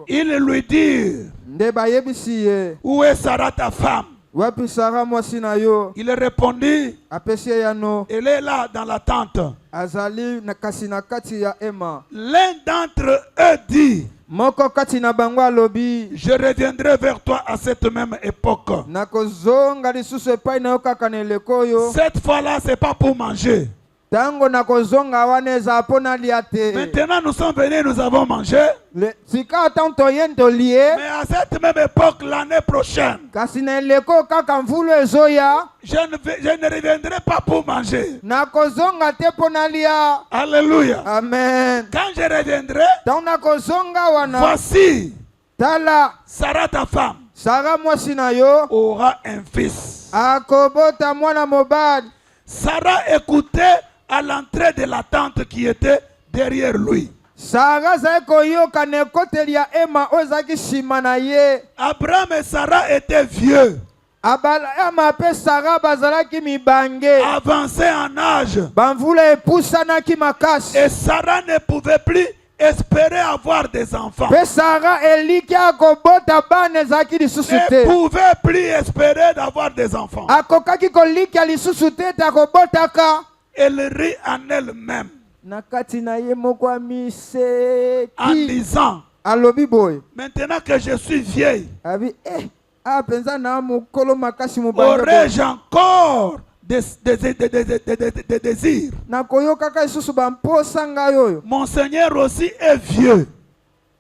Il lui dit, où est Sarah ta femme? Wapi Sarah mwasi na yo? Il répondit, Apesi yano. elle est là dans la tente. Azali na kasi na kati ya ema. L'un d'entre eux dit, Moko kati na bango alobi. je reviendrai vers toi à cette même époque. Nakozonga lisusu epai na yo kaka na eleko yo. Cette fois-là, c'est pas pour manger. Tango nakozonga wana eza pona lia te. Maintenant, nous sommes venus, nous avons mangé. Sika tanto yendo lié. Mais à cette même époque, l'année prochaine, Kasi na eleko kaka mvulu ezoya. je ne reviendrai pas pour manger. Nakozonga te pona lia. Alléluia. Amen. Quand je reviendrai, Tango nakozonga wana. voici, Tala. Sarah, ta femme, Sarah mwasi na yo. aura un fils. Akobota mwana mobali. Sarah écoutait à l'entrée de la tente qui était derrière lui. Sarah zaiko yoka ne koteli ya ema ozaki shima na ye. Abraham et Sarah étaient vieux, Abalama pe Sarah bazalaki mibange. avancés en âge. Bamvula epusanaki makasi. Et Sarah ne pouvait plus espérer avoir des enfants. Pe Sarah eliki akobota bana ezaki lisusu Ne te. pouvait plus espérer d'avoir des enfants. Akokaki kolika lisusu te takobotaka. Elle rit en elle-même Nakati na ye moko en miseki. disant, Alobi boy. maintenant que je suis vieille, Abi penza na mukolo makasi mubange. aurais-je encore des désirs? Nakoyokaka lisusu bamposa ngai oyo. Mon Seigneur aussi est vieux.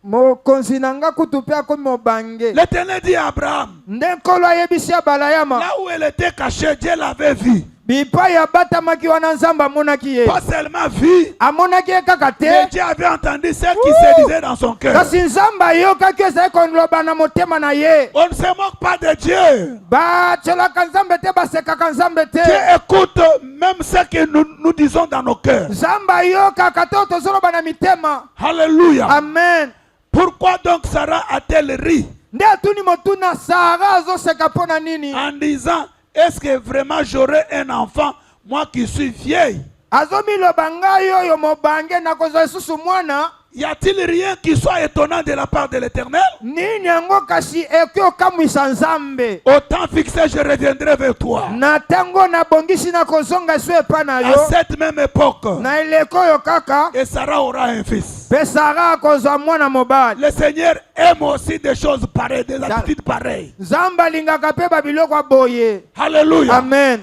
Mokonzi nanga kutu pe akomi mobange. L'Éternel dit à Abraham, Nde nkolo ayebisi ya balayama. là où elle était cachée, Dieu l'avait vue. Bipai abatamaki wana nzambe amonaki ye. Pas seulement vue, Amonaki ye kaka mais te. Dieu avait entendu ce qui se disait dans son cœur. Kasi nzambe ayokaki ezali koloba na motema na ye. On ne se moque pas de Dieu. Batyolaka nzambe te basekaka nzambe te. Dieu écoute même ce que nous disons dans nos cœurs. Nzambe ayokaka te tozoloba na mitema. Alléluia. Amen. Pourquoi donc Sarah a-t-elle ri Nde atuni motuna Sara azoseka mpona nini? en disant, est-ce que vraiment j'aurai un enfant, moi qui suis vieille? Azomiloba ngai oyo mobange nakozwa lisusu mwana. Y a-t-il rien qui soit étonnant de la part de l'Éternel? Nini yango kasi eki okamwisa nzambe. Au temps fixé, je reviendrai vers toi. Na tango nabongisi nakozonga esu epa na yo. À cette même époque, Na eleko oyo kaka. et Sarah aura un fils. Pe Sara akozwa mwana mobali. Le Seigneur aime aussi des choses pareilles, des attitudes pareilles. Nzambe alingaka pe babiloko aboye. Alléluia. Amen.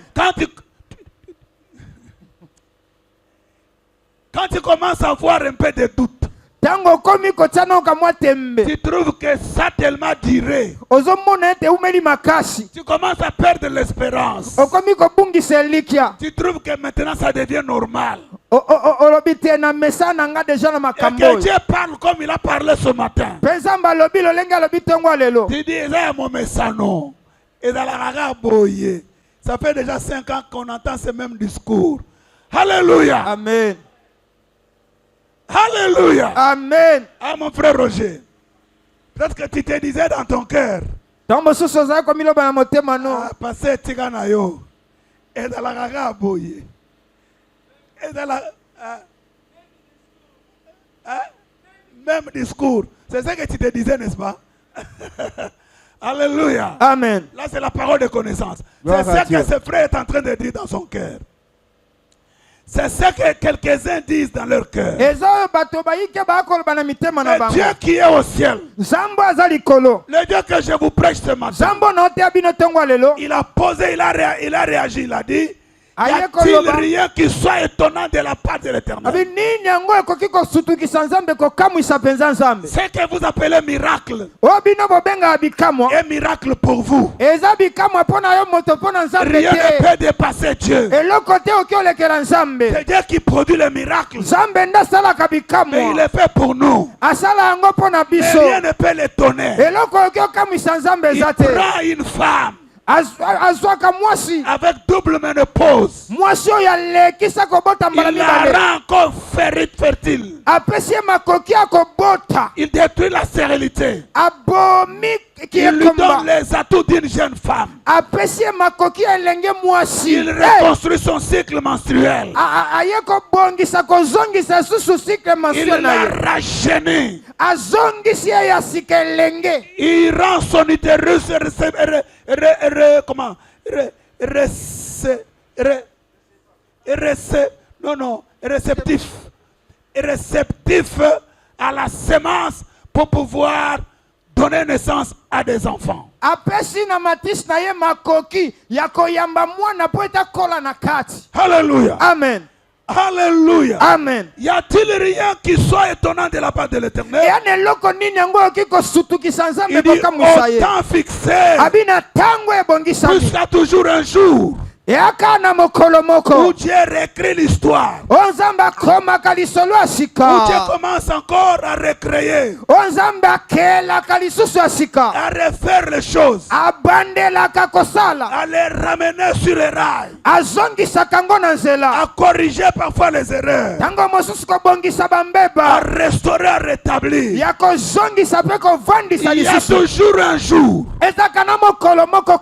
Quand tu commences à avoir un peu de doute, Tango komi kotsana okamwa tembe. tu trouves que ça tellement duré. Ozomona ete umeli makasi. Tu commences à perdre l'espérance. Okomi kobungisa elikia. Tu trouves que maintenant ça devient normal. Olobi te na mesa na nga deja na Et makambo. que Dieu parle comme il a parlé ce matin. Pe nzambe alobi lolenge alobi tongo lelo. Tu dis, mon messano. Et dans la raga boye. Ça fait déjà 5 ans qu'on entend ce même discours. Alléluia. Amen. Alléluia. Amen. Ah, mon frère Roger. Peut-être que tu te disais dans ton cœur. Tango susu ozali komiloba na motema no. Ah, passé tigana yo. Et dans la raga boye. Et dans la... même discours. C'est ce que tu te disais, n'est-ce pas? Alléluia. Amen. Là, c'est la parole de connaissance. C'est ce que ce frère est en train de dire dans son cœur. C'est ce que quelques-uns disent dans leur cœur. Mais Dieu qui est au ciel, le Dieu que je vous prêche ce matin, il a posé, il a réagi, il a dit, y a-t-il rien qui soit étonnant de la part de l'Éternel? Ce que vous appelez miracle est miracle pour vous. Rien ne peut dépasser Dieu. C'est Dieu qui produit les miracles. Mais il est fait pour nous. Mais rien ne peut l'étonner. Il prend une femme avec double ménopause. Il la rend encore fertile. Il détruit la stérilité. Il lui donne les atouts d'une jeune femme. Il reconstruit son cycle menstruel. Il l'a rajeuni. Il rend son utérus réceptif à la sémence pour pouvoir donner naissance à des enfants. Alléluia. Amen. Alléluia. Amen. Y a-t-il rien qui soit étonnant de la part de l'Éternel? Il dit au temps fixé, jusqu'à toujours un jour où Dieu réécrit l'histoire, où Dieu commence encore à recréer, à refaire les choses, à les ramener sur les rails, à corriger parfois les erreurs, à restaurer, à rétablir. Il y a toujours un jour,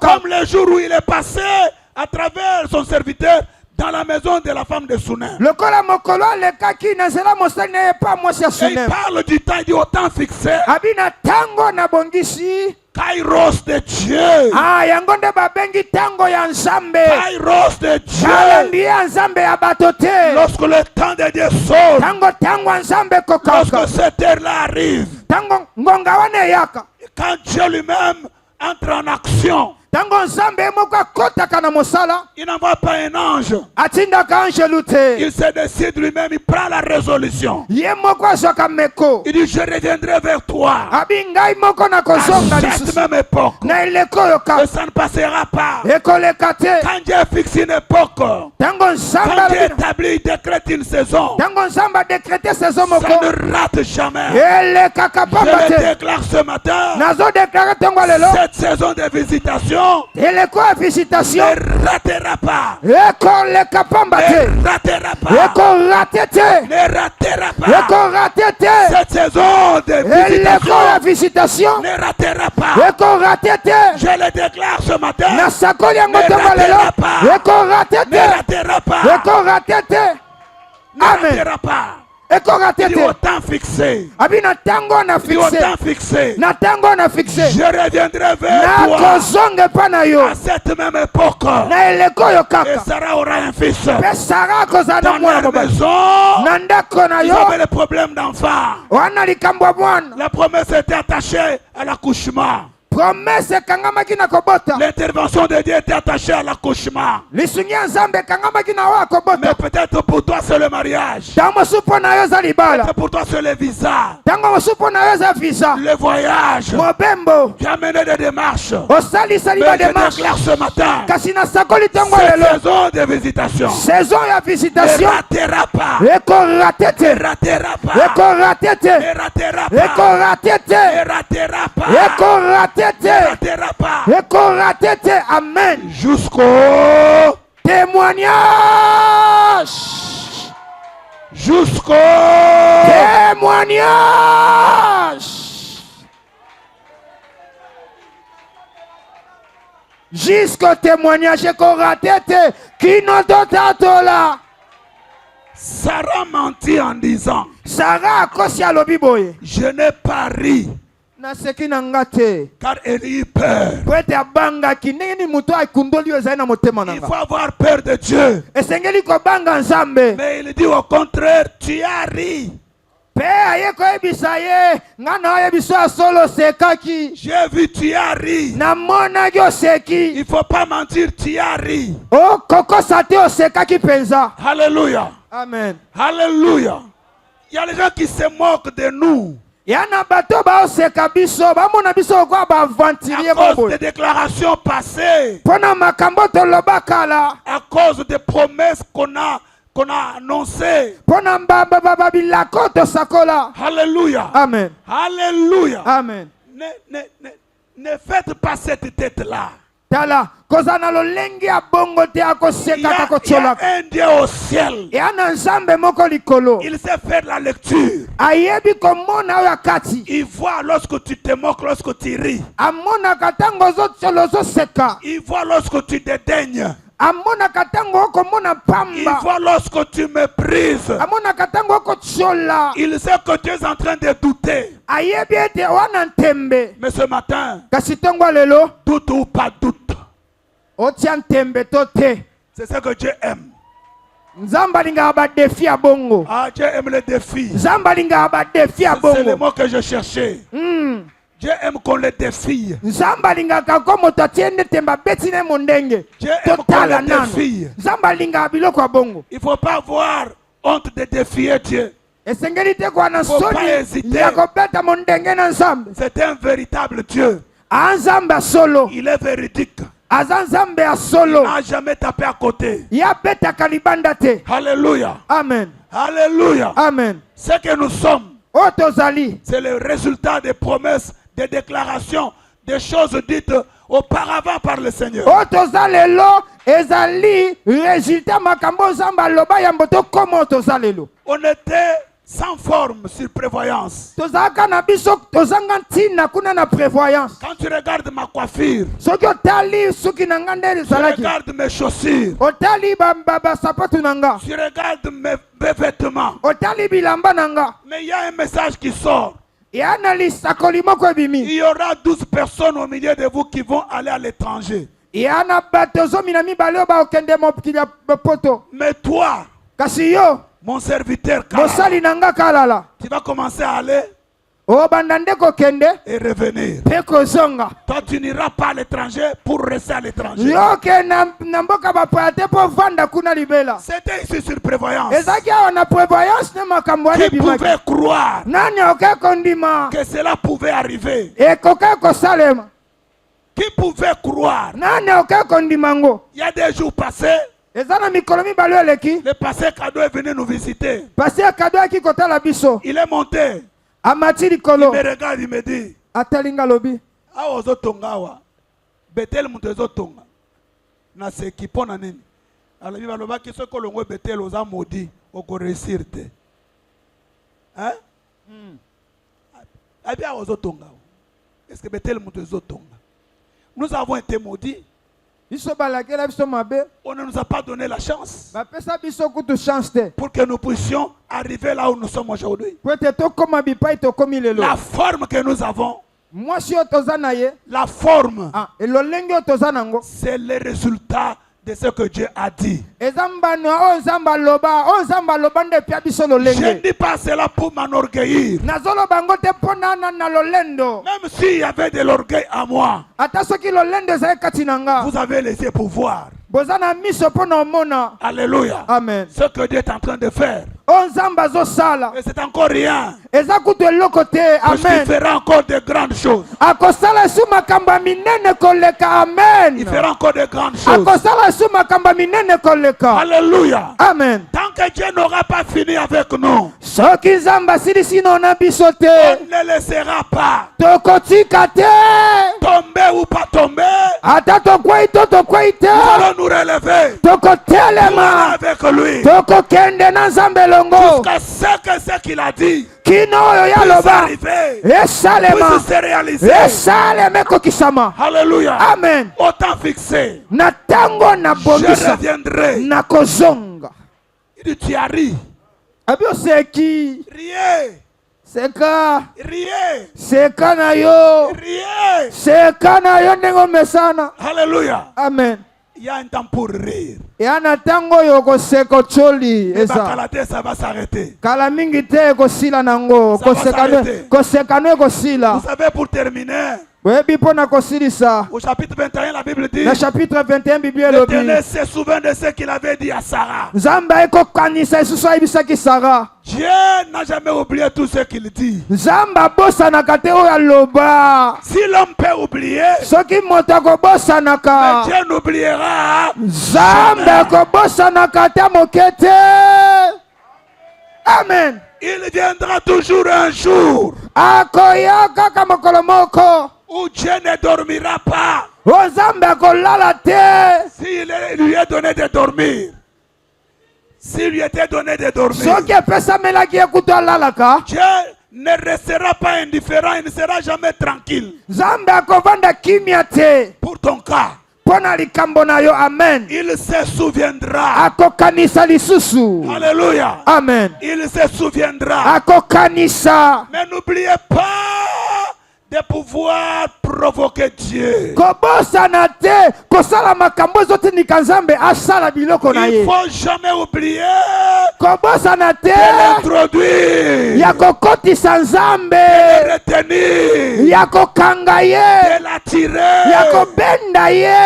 comme le jour où il est passé à travers son serviteur dans la maison de la femme de Sunem. Et il parle du temps, du temps fixé. Kairos de Dieu. Kairos de Dieu. Lorsque le temps de Dieu sort, lorsque cette terre-là arrive, quand Dieu lui-même entre en action, il n'envoie pas un ange. Il se décide lui-même, il prend la résolution. Il dit, je reviendrai vers toi à cette même époque. Et ça ne passera pas. Quand Dieu fixe une époque, quand Dieu établit, il décrète une saison, ça ne rate jamais. Je le déclare ce matin, cette saison de visitation ne ratera pas. Ne ratera pas. Ne ratera pas. Cette saison de visitation ne ratera pas. Je le déclare ce matin. Ne ratera pas. Ne ratera pas. Ne ratera pas. Il dit au temps fixé. Il dit au temps fixé. Je reviendrai vers toi à cette même époque. Et Sarah aura un fils. Dans leur maison, ils avaient le problème d'enfant. La promesse était attachée à l'accouchement. L'intervention de Dieu était attachée à l'accouchement. Mais peut-être pour toi c'est le mariage. Peut-être pour toi c'est le visa. Le voyage. Tu as mené des démarches. Mais je déclare ce matin, cette saison de visitation ne ratera pas. Ne ratera pas. Ne ratera pas. Ne ratera pas. Amen. Jusqu'au témoignage. Jusqu'au témoignage. Jusqu'au témoignage qui n'a d'autre là. Sarah mentit en disant, je n'ai pas ri. Car elle eut peur. Il faut avoir peur de Dieu. Mais il dit au contraire, tu as ri. J'ai vu, tu as ri. Il ne faut pas mentir, tu as ri. Alléluia. Amen. Alléluia. Il y a des gens qui se moquent de nous. À cause des déclarations passées, à cause des promesses qu'on a annoncées. Alléluia. Amen. Alléluia. Amen. Ne faites pas cette tête-là. tala kozana lolengi ya bongo te Il y akoseka a takotsolaka un Dieu au ciel. ya na nzambe moko likolo Il sait faire la lecture. ayebi komona oyo akati Il voit lorsque tu te moques, lorsque tu ris. amonaka ntango ozoseka Il voit lorsque tu dédaignes. amonaka ntango okomona Il pamba voit lorsque tu méprises. amonaka ntango okotiola Il sait que tu es en train de douter. ayebi ete wana ntembe Mais ce matin, kasi ntongo ya lelo doute ou pas doute, otia ntembe to te c'est ce que Dieu aime. nzambe alingaka badefi ya bongo Ah, Dieu aime les défis. nzambe alingaka badefi ya C'est le bongo mot que je cherchais. Dieu aime qu'on les défie. nzambe alingaka ko moto atie ndete babeti ne mondenge Dieu aime qu'on totala les nano défie. nzambe alingaka biloko ya bongo Il ne faut pas avoir honte de défier Dieu. esengeli te kuwa na Faut pas soni hésiter. ya kobeta mondenge na nzambe C'est un véritable Dieu. aa nzambe ya solo Il est véridique. aza nzambe ya Il solo n'a jamais tapé à côté. ye abetaka libanda te Alléluia. amen Alléluia. amen Ce que nous sommes, oyo tozali c'est le résultat des promesses, des déclarations, des choses dites auparavant par le Seigneur. oyo toza lelo ezali resultat makambo nzambe aloba yambo tokoma oyo toza lelo On était sans forme sur prévoyance. tozalaka na biso tozanga ntina kuna na prévoyance Quand tu regardes ma coiffure, soki otali suki na nga nde tu ezalaki regardes mes chaussures, otali basapatu na nga tu regardes mes vêtements, otali bilamba na nga mais il y a un message qui sort. eya na lisakoli moko Il ebimi y aura 12 personnes au milieu de vous qui vont aller à l'étranger. eya na bato zomi na mibale oyo bakokende mokili ya poto Mais toi, kasi yo mon serviteur, Kalala, mosali na nga kalala tu vas commencer à aller obanda nde kokende et revenir. mpe kozonga Toi, tu n'iras pas à l'étranger pour rester à l'étranger. yo ke na mboka bapaya te mpo vanda kuna libela C'était ici sur prévoyance. ezalaki awa na prévoyance ne makambo wana Qui ebimaki pouvait croire nani okoki kondima que cela pouvait arriver? ekoki kosalema Qui pouvait croire? nani okoki kondima ngo Il y a des jours passés, eza na mikolo mibale oyo eleki le passé cadeau est venu nous visiter. pasi ya kado aki kotala biso Il est monté. amati Il likolo me regarde, il me dit, atali nga alobi awa ozotonga awa. Betel mutu ezotonga. Na seki pona nini? Alobi balobaki soki olongwe Betel oza maudit, okoréussir te. Hein? Abi awa ozotonga awa. Est-ce que Betel mutu ezotonga? Nous avons été maudits. biso balakela biso mabe On ne nous a pas donné la chance bapesa biso kutu chance te pour que nous puissions arriver là où nous sommes aujourd'hui. po ete tokóma bipai tokomi lelo La forme que nous avons, mwasi oyo toza na ye la forme, elolenge oyo toza nango c'est le résultat de ce que Dieu a dit. eza mbano oyo nzambe aloba nde epia biso Je ne lolenge dis pas cela pour m'enorgueillir. nazoloba yango te mpo na lolendo Même s'il y avait de l'orgueil à moi, ata soki lolendo ezali kati na nga vous avez les yeux pour voir. boza na miso mpo na omona Alléluia. amen Ce que Dieu est en train de faire. oyo nzambe azosala Et c'est encore rien. eza kutu eloko te Parce qu'il amen fera encore de grandes choses. akosala esu makambo ya minene koleka amen Il fera encore de grandes choses. akosala esu makambo ya minene koleka Alléluia. amen Tant que Dieu n'aura pas fini avec nous, soki nzambe asilisi na biso te on ne le laissera pas. tokotika te Tomber ou pas tomber, ata tokwei to tokwei te nous allons nous relever. tokotelema Avec lui. tokokende na nzambe elongo Jusqu'à ce qu'il a dit kino oyo puisse yaloba arriver, esalema puisse se réaliser. esalema ekokisama Alléluia. amen Au temps fixé, na ntango je nabongisa reviendrai. nakozonga Il dit, tu as ri. abi oseki Riez. seka Riez. seka na yo Riez. seka na yo ndenge omesana Alléluia. amen Il y a un temps pour rire. eya na ntango oyo koseka otyoli Et eza Bakalate, ça va s'arrêter. kala mingi te ekosila nango Ça va s'arrêter. kosekano ekosila Vous savez, pour terminer, oyebi mpo na kosilisa au chapitre 21, la Bible dit, na chapitre 21 biblie elobi l'Éternel se souvient de ce qu'il avait dit à Sarah. nzambe ayekokanisa lisusu ayebisaki sara Dieu n'a jamais oublié tout ce qu'il dit. nzambe abosanaka te oyo aloba Si l'homme peut oublier, soki moto akobosanaka mais Dieu n'oubliera. nzambe akobosanaka te moke te amen Il viendra toujours un jour akoya kaka mokolo moko où Dieu ne dormira pas. S'il lui est donné de dormir. S'il lui était donné de dormir. Dieu ne restera pas indifférent, il ne sera jamais tranquille. Pour ton cas. Amen. Il se souviendra. Alléluia. Amen. Il se souviendra. Mais n'oubliez pas de pouvoir provoquer Dieu. Il ne faut jamais oublier de l'introduire, de le retenir, de l'attirer.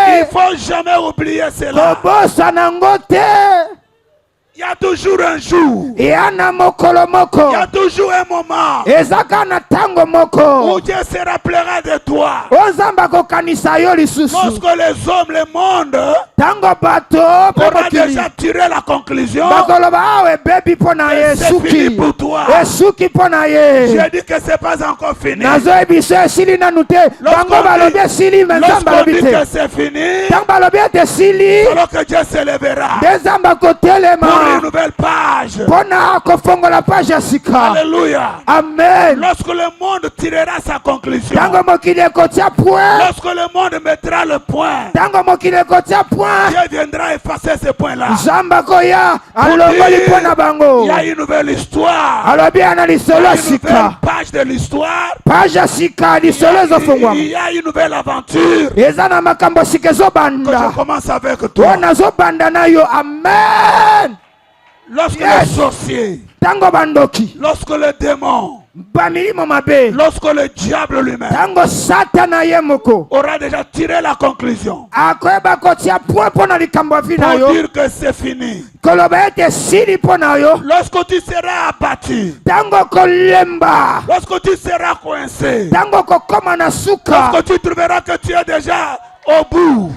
Il ne faut jamais oublier cela. Il y a toujours un jour. Il y a toujours un moment où Dieu se rappellera de toi. Lorsque les hommes, le monde aura déjà tiré la conclusion que c'est fini pour toi. J'ai dit que ce n'est pas encore fini. Lorsqu'on dit que c'est fini, alors que Dieu se lèvera pour une nouvelle page. Alléluia. Amen. Lorsque le monde tirera sa conclusion, lorsque le monde mettra le point, Dieu viendra effacer ce point-là. Il y a une nouvelle histoire. Il y a une nouvelle page de l'histoire. Il y a une nouvelle aventure que je commence avec toi. Amen. Lorsque le sorcier, lorsque le démon, lorsque le diable lui-même aura déjà tiré la conclusion pour dire que c'est fini, lorsque tu seras abattu, lorsque tu seras coincé, lorsque tu trouveras que tu es déjà au bout.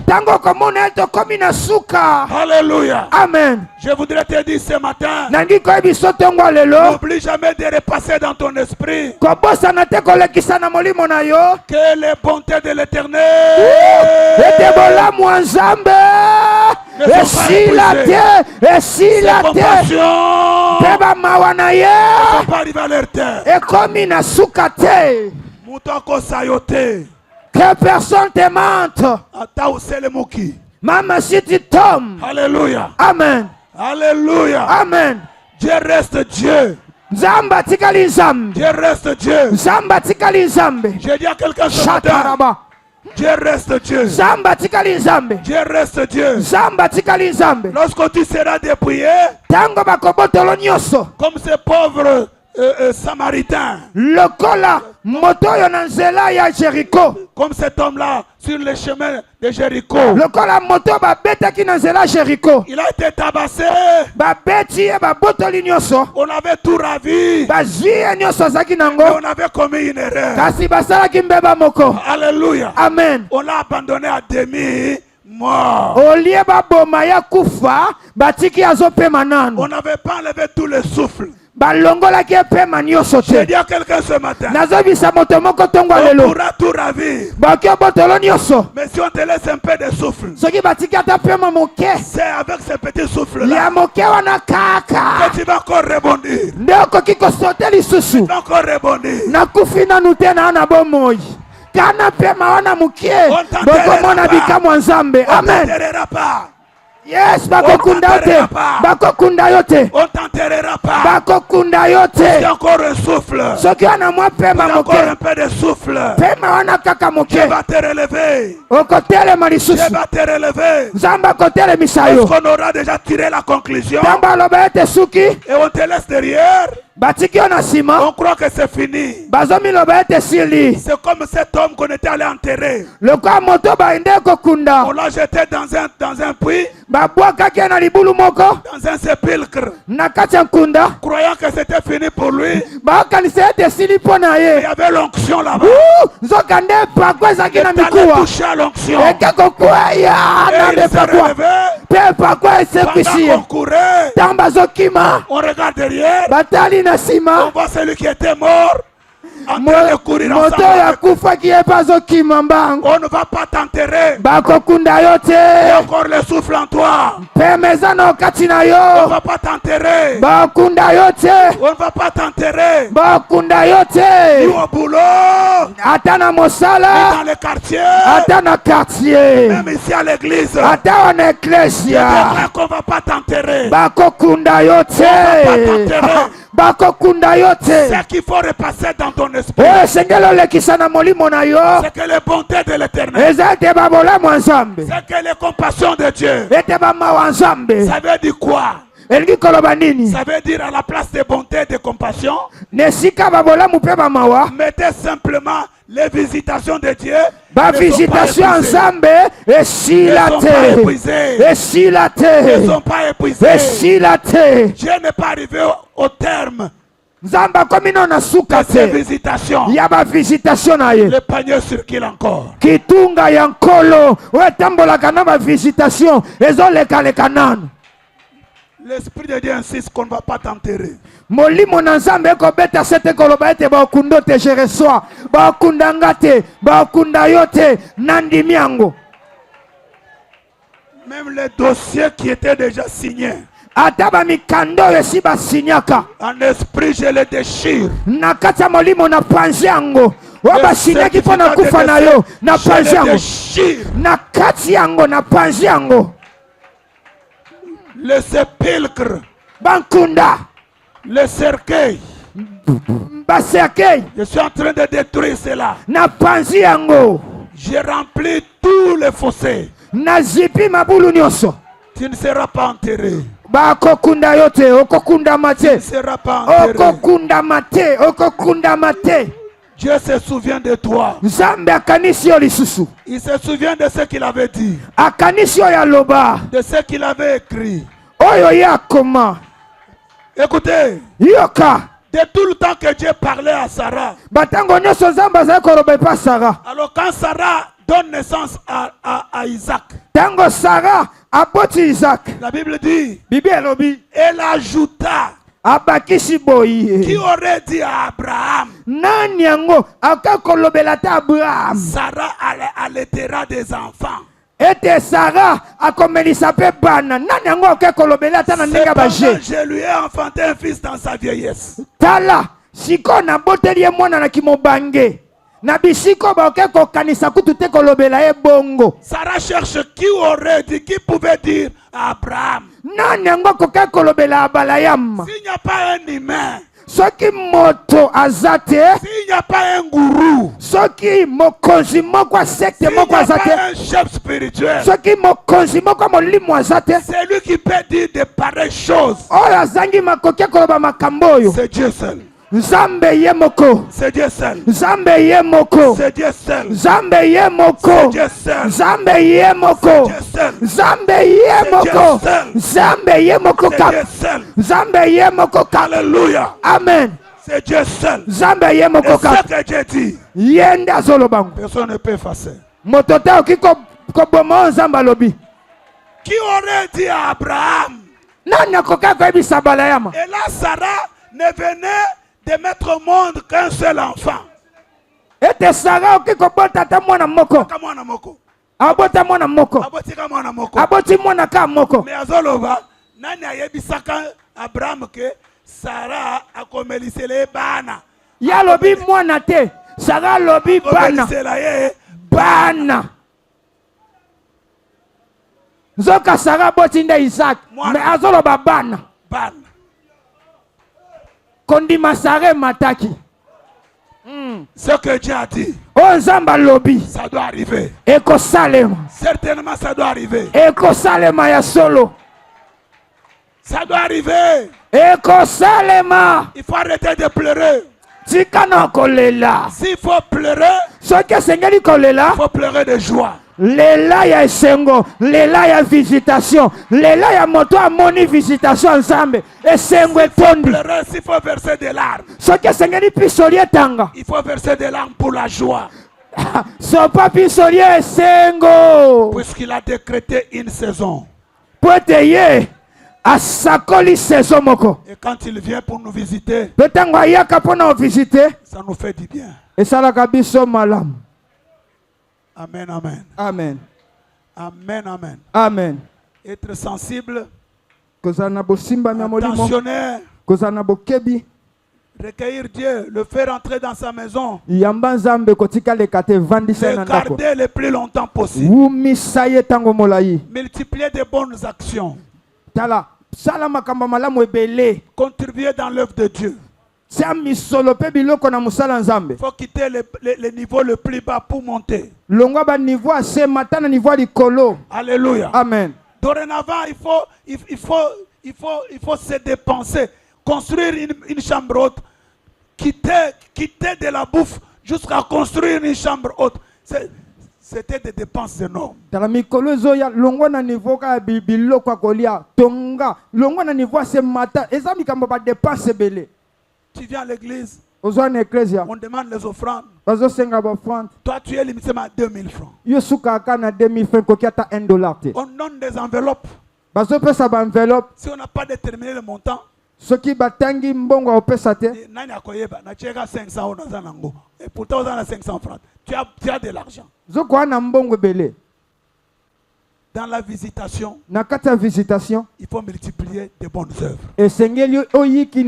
Alléluia. Amen. Je voudrais te dire ce matin, n'oublie jamais de repasser dans ton esprit que les bontés de l'Éternel ne sont pas épuisées. Ses compassions ne sont pas arrivées à leur terre. Moutoko sayote. Que personne te mente. Même si tu tombes. Alléluia. Amen. Alléluia. Amen. Dieu reste Dieu. Dieu reste Dieu. Je dis à quelqu'un ce matin, Dieu reste Dieu. Dieu reste Dieu. Lorsque tu seras dépouillé, comme ces pauvres Samaritains, comme cet homme-là sur le chemin de Jéricho, il a été tabassé. On avait tout ravi, mais on avait commis une erreur. Alléluia. Amen. On l'a abandonné à demi mort. On n'avait pas enlevé tout le souffle. Je dis à quelqu'un ce matin, on pourra tout ravir, mais si on te laisse un peu de souffle, c'est avec ce petit souffle-là que tu vas encore rebondir. Tu vas encore rebondir. On t'enterrera pas. Yes, bakokunda yote. Bakokunda yote. On t'enterrera pas. Bakokunda yote. C'est encore un souffle. Soki ana mwa pema moke. Encore un peu de souffle. Pema wana kaka moke. Dieu va te relever. Okotele malisusu. Dieu va te relever. Zamba kotele misayo. Est-ce qu'on aura déjà tiré la conclusion? Tamba loba ete suki. Et on te laisse derrière. On croit que c'est fini. C'est comme cet homme qu'on était allé enterrer. On l'a jeté dans un puits, dans un sépulcre, croyant que c'était fini pour lui. Il y avait l'onction là-bas. Il allait toucher à l'onction. Et il s'est relevé. Pendant qu'on courait, on regarde derrière. On voit celui qui était mort. en train de courir ensemble avec eux. On ne va pas t'enterrer. Il y a encore le souffle en toi. On ne va pas t'enterrer. On ne va pas t'enterrer. Ni au boulot, ni dans le quartier, même ici à l'église. C'est vrai qu'on ne va pas t'enterrer. Ce qu'il faut repasser dans ton esprit, c'est que les bontés de l'Éternel, c'est que les compassions de Dieu, ça veut dire quoi? Ça veut dire à la place des bontés et des compassions, mettez simplement les visitations de Dieu. Ne sont pas épuisées. Dieu n'est pas arrivé au terme de ces visitations. Le panier circule encore. L'Esprit de Dieu insiste qu'on ne va pas t'enterrer. Même les dossiers qui étaient déjà signés, en esprit je les déchire. Le sépulcre, le cercueil, je suis en train de détruire cela. J'ai rempli tous les fossés. Tu ne seras pas enterré. Tu ne seras pas enterré. Dieu se souvient de toi. Il se souvient de ce qu'il avait dit, de ce qu'il avait écrit. Écoutez, de tout le temps que Dieu parlait à Sarah, alors quand Sarah donne naissance à Isaac, la Bible dit, elle ajouta, qui aurait dit à Abraham, Sarah allaitera des enfants. Cependant, je lui ai enfanté un fils dans sa vieillesse. Sarah cherche qui aurait dit, qui pouvait dire à Abraham. S'il n'y a pas un humain, s'il n'y a pas un gourou, s'il n'y a pas un chef spirituel, c'est lui qui peut dire de pareilles choses. C'est Dieu seul. C'est Dieu seul. C'est Dieu seul. Alléluia. Amen. C'est Dieu seul. Et ce que Dieu dit, personne ne peut effacer. Qui aurait dit à Abraham? Et là, Sarah ne venait de mettre au monde qu'un seul enfant. Mais azoloba nani ayebisaka Abraham que Sarah akomelisele bana. Ya lobi mwana te, Sarah lobi bana. Bana. Zoka Sarah botinda Isaac, mais azoloba bana. Bana. Mataki. Ce que Dieu a dit, ça doit arriver. Certainement ça doit arriver. Ça doit arriver. Il faut arrêter de pleurer. S'il faut pleurer, il faut pleurer de joie. Lela ya esengo, lela ya visitation, lela ya moto amoni visitation ensemble. Esengo etondi. S'il faut verser des larmes, il faut verser des larmes pour la joie. So papi sorie esengo. Puisqu'il a décrété une saison. asakoli saison moko. Et quand il vient pour nous visiter, Petango ayaka pona visiter. ça nous fait du bien. Et ça la kabiso malam. Amen, amen. Amen. Amen, amen. Amen. Être sensible, Kozana bosimba mya molimo. attentionnaire, Kozana bokebi. recueillir Dieu, le faire entrer dans sa maison, Yamba nzambe kotika lekate vandisa le na ndako. garder le plus longtemps possible, Umisaye tango molai. multiplier de bonnes actions, Tala sala makamba malamu ebele. contribuer dans l'œuvre de Dieu. Tia misolo pe biloko na musala nzambe. Il faut quitter le niveau le plus bas pour monter. Longwa ba niveau ase matana niveau likolo. Alléluia. Amen. Dorénavant, il faut se dépenser, construire une chambre haute, quitter de la bouffe jusqu'à construire une chambre haute. C'était des dépenses énormes. Tala mikolo zoya longwa na niveau ka biloko akolia tonga. Longwa na niveau ase mata eza mikambo ba dépense ebele. Tu viens à l'église, Ozwana ecclesia. on demande les offrandes. Bazo senga ba offrande. Toi, tu es limité à 2000 francs. Yo suka kana 2000 francs koki ata $1 te. On donne des enveloppes. Bazo pesa ba enveloppe. Si on n'a pas déterminé le montant, Soki batangi mbongo opesa te. nani akoyeba na cheka 500 on a nango. Et pourtant on a 500 francs. Tu as de l'argent. Zoko ana mbongo ebele. Dans la visitation, Na kati ya visitation. il faut multiplier de bonnes œuvres. Esengeli oyiki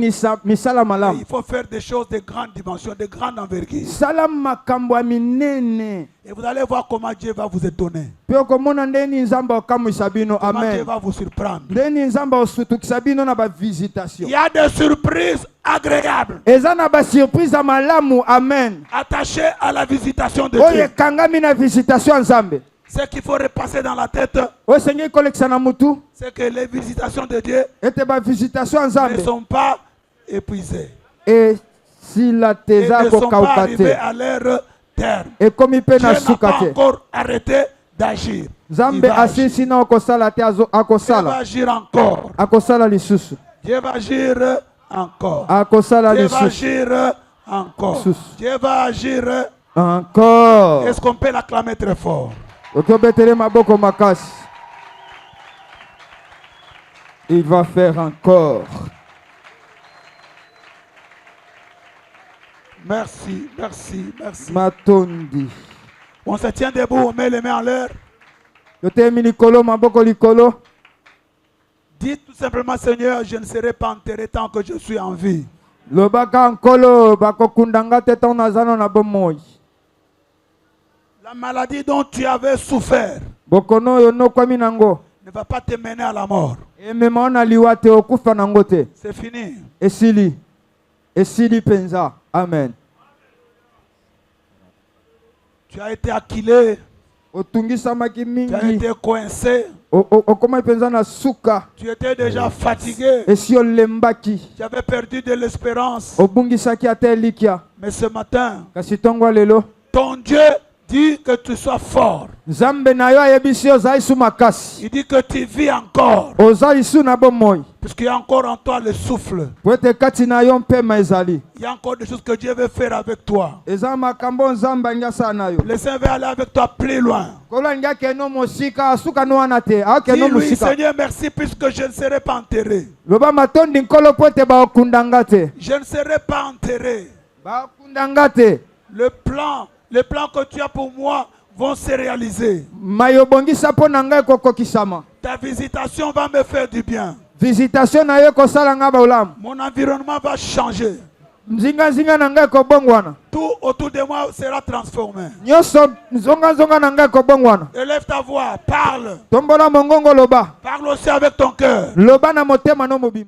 misala Et malamu. il faut faire des choses de grande dimension, de grande envergure. Salam makambo ya minene. Et vous allez voir comment Dieu va vous étonner. Pe okomona ndeni nzamba okamwisa bino. Comment Dieu Amen. va vous surprendre. Ndeni nzamba osutukisa bino na ba visitation. Il y a des surprises agréables Eza na ba surprise ya malamu. Amen. attachées à la visitation de Oye Dieu. kangami na visitation ya nzambe. Ce qu'il faut repasser dans la tête, Oye sengi kolekisa na mutu. c'est que les visitations de Dieu Ete ba visitation ya ne nzambe. sont pas épuisées. Et si la Et teza ne sont pas kokauka arrivées te. à leur terme. Ekomi pe Dieu na n'a suka pas te. encore arrêté d'agir. Il Nzambe va agir. asisi na okosala te Dieu va akosala. agir encore. Akosala lisusu. Dieu va agir encore. Akosala Dieu va lisusu. agir encore. Sus. Dieu va agir. Encore. Est-ce qu'on peut l'acclamer très fort? Okobetele maboko makasi. Il va faire encore. Merci, merci, merci. Matondi. On se tient debout, on met les mains en l'air. Yotemi likolo maboko likolo. Dites tout simplement, Seigneur, je ne serai pas enterré tant que je suis en vie. Lobaka nkolo bakokundanga te ton nazano na bomoi. La maladie dont tu avais souffert Bokono yo no kwami nango. ne va pas te mener à la mort. Emema ona liwa te okufa nango te. C'est fini. Esili. Esili penza. Amen. Tu as été acculé, Otungisamaki tu as mingi. été coincé, Okoma penza na suka. tu étais déjà fatigué, Esi olembaki. tu avais perdu de l'espérance. Obungisaki ate likia. Mais ce matin, Kasi tongo lelo. ton Dieu dit que tu sois fort. Nzambe na yo ayebisi ozali su makasi. Il dit que tu vis encore, Ozali su na bomoi. puisqu'il y a encore en toi le souffle. Po ete kati na yo mpema ezali. Il y a encore des choses que Dieu veut faire avec toi. Eza makambo nzambe alingi asala na yo. Le Saint veut aller avec toi plus loin. Kolo alingi akeno mosika asuka no wana te. Akeno Dis-lui, mosika. Seigneur, merci, puisque je ne serai pas enterré. Loba matondi nkolo po ete baokundanga te. Je ne serai pas enterré. Baokundanga te. Le plan que tu as pour moi vont se réaliser. Mayo bongisa po na ngai kokokisama. Ta visitation va me faire du bien. Visitation na yo kosala nga baolamu. Mon environnement va changer. Nzinga na ngai kobongwana. Tout autour de moi sera transformé. Nyonso nzonga na ngai kobongwana. Élève ta voix, parle. Tombola mongongo loba. Parle aussi avec ton cœur. Loba na motema no mobimba.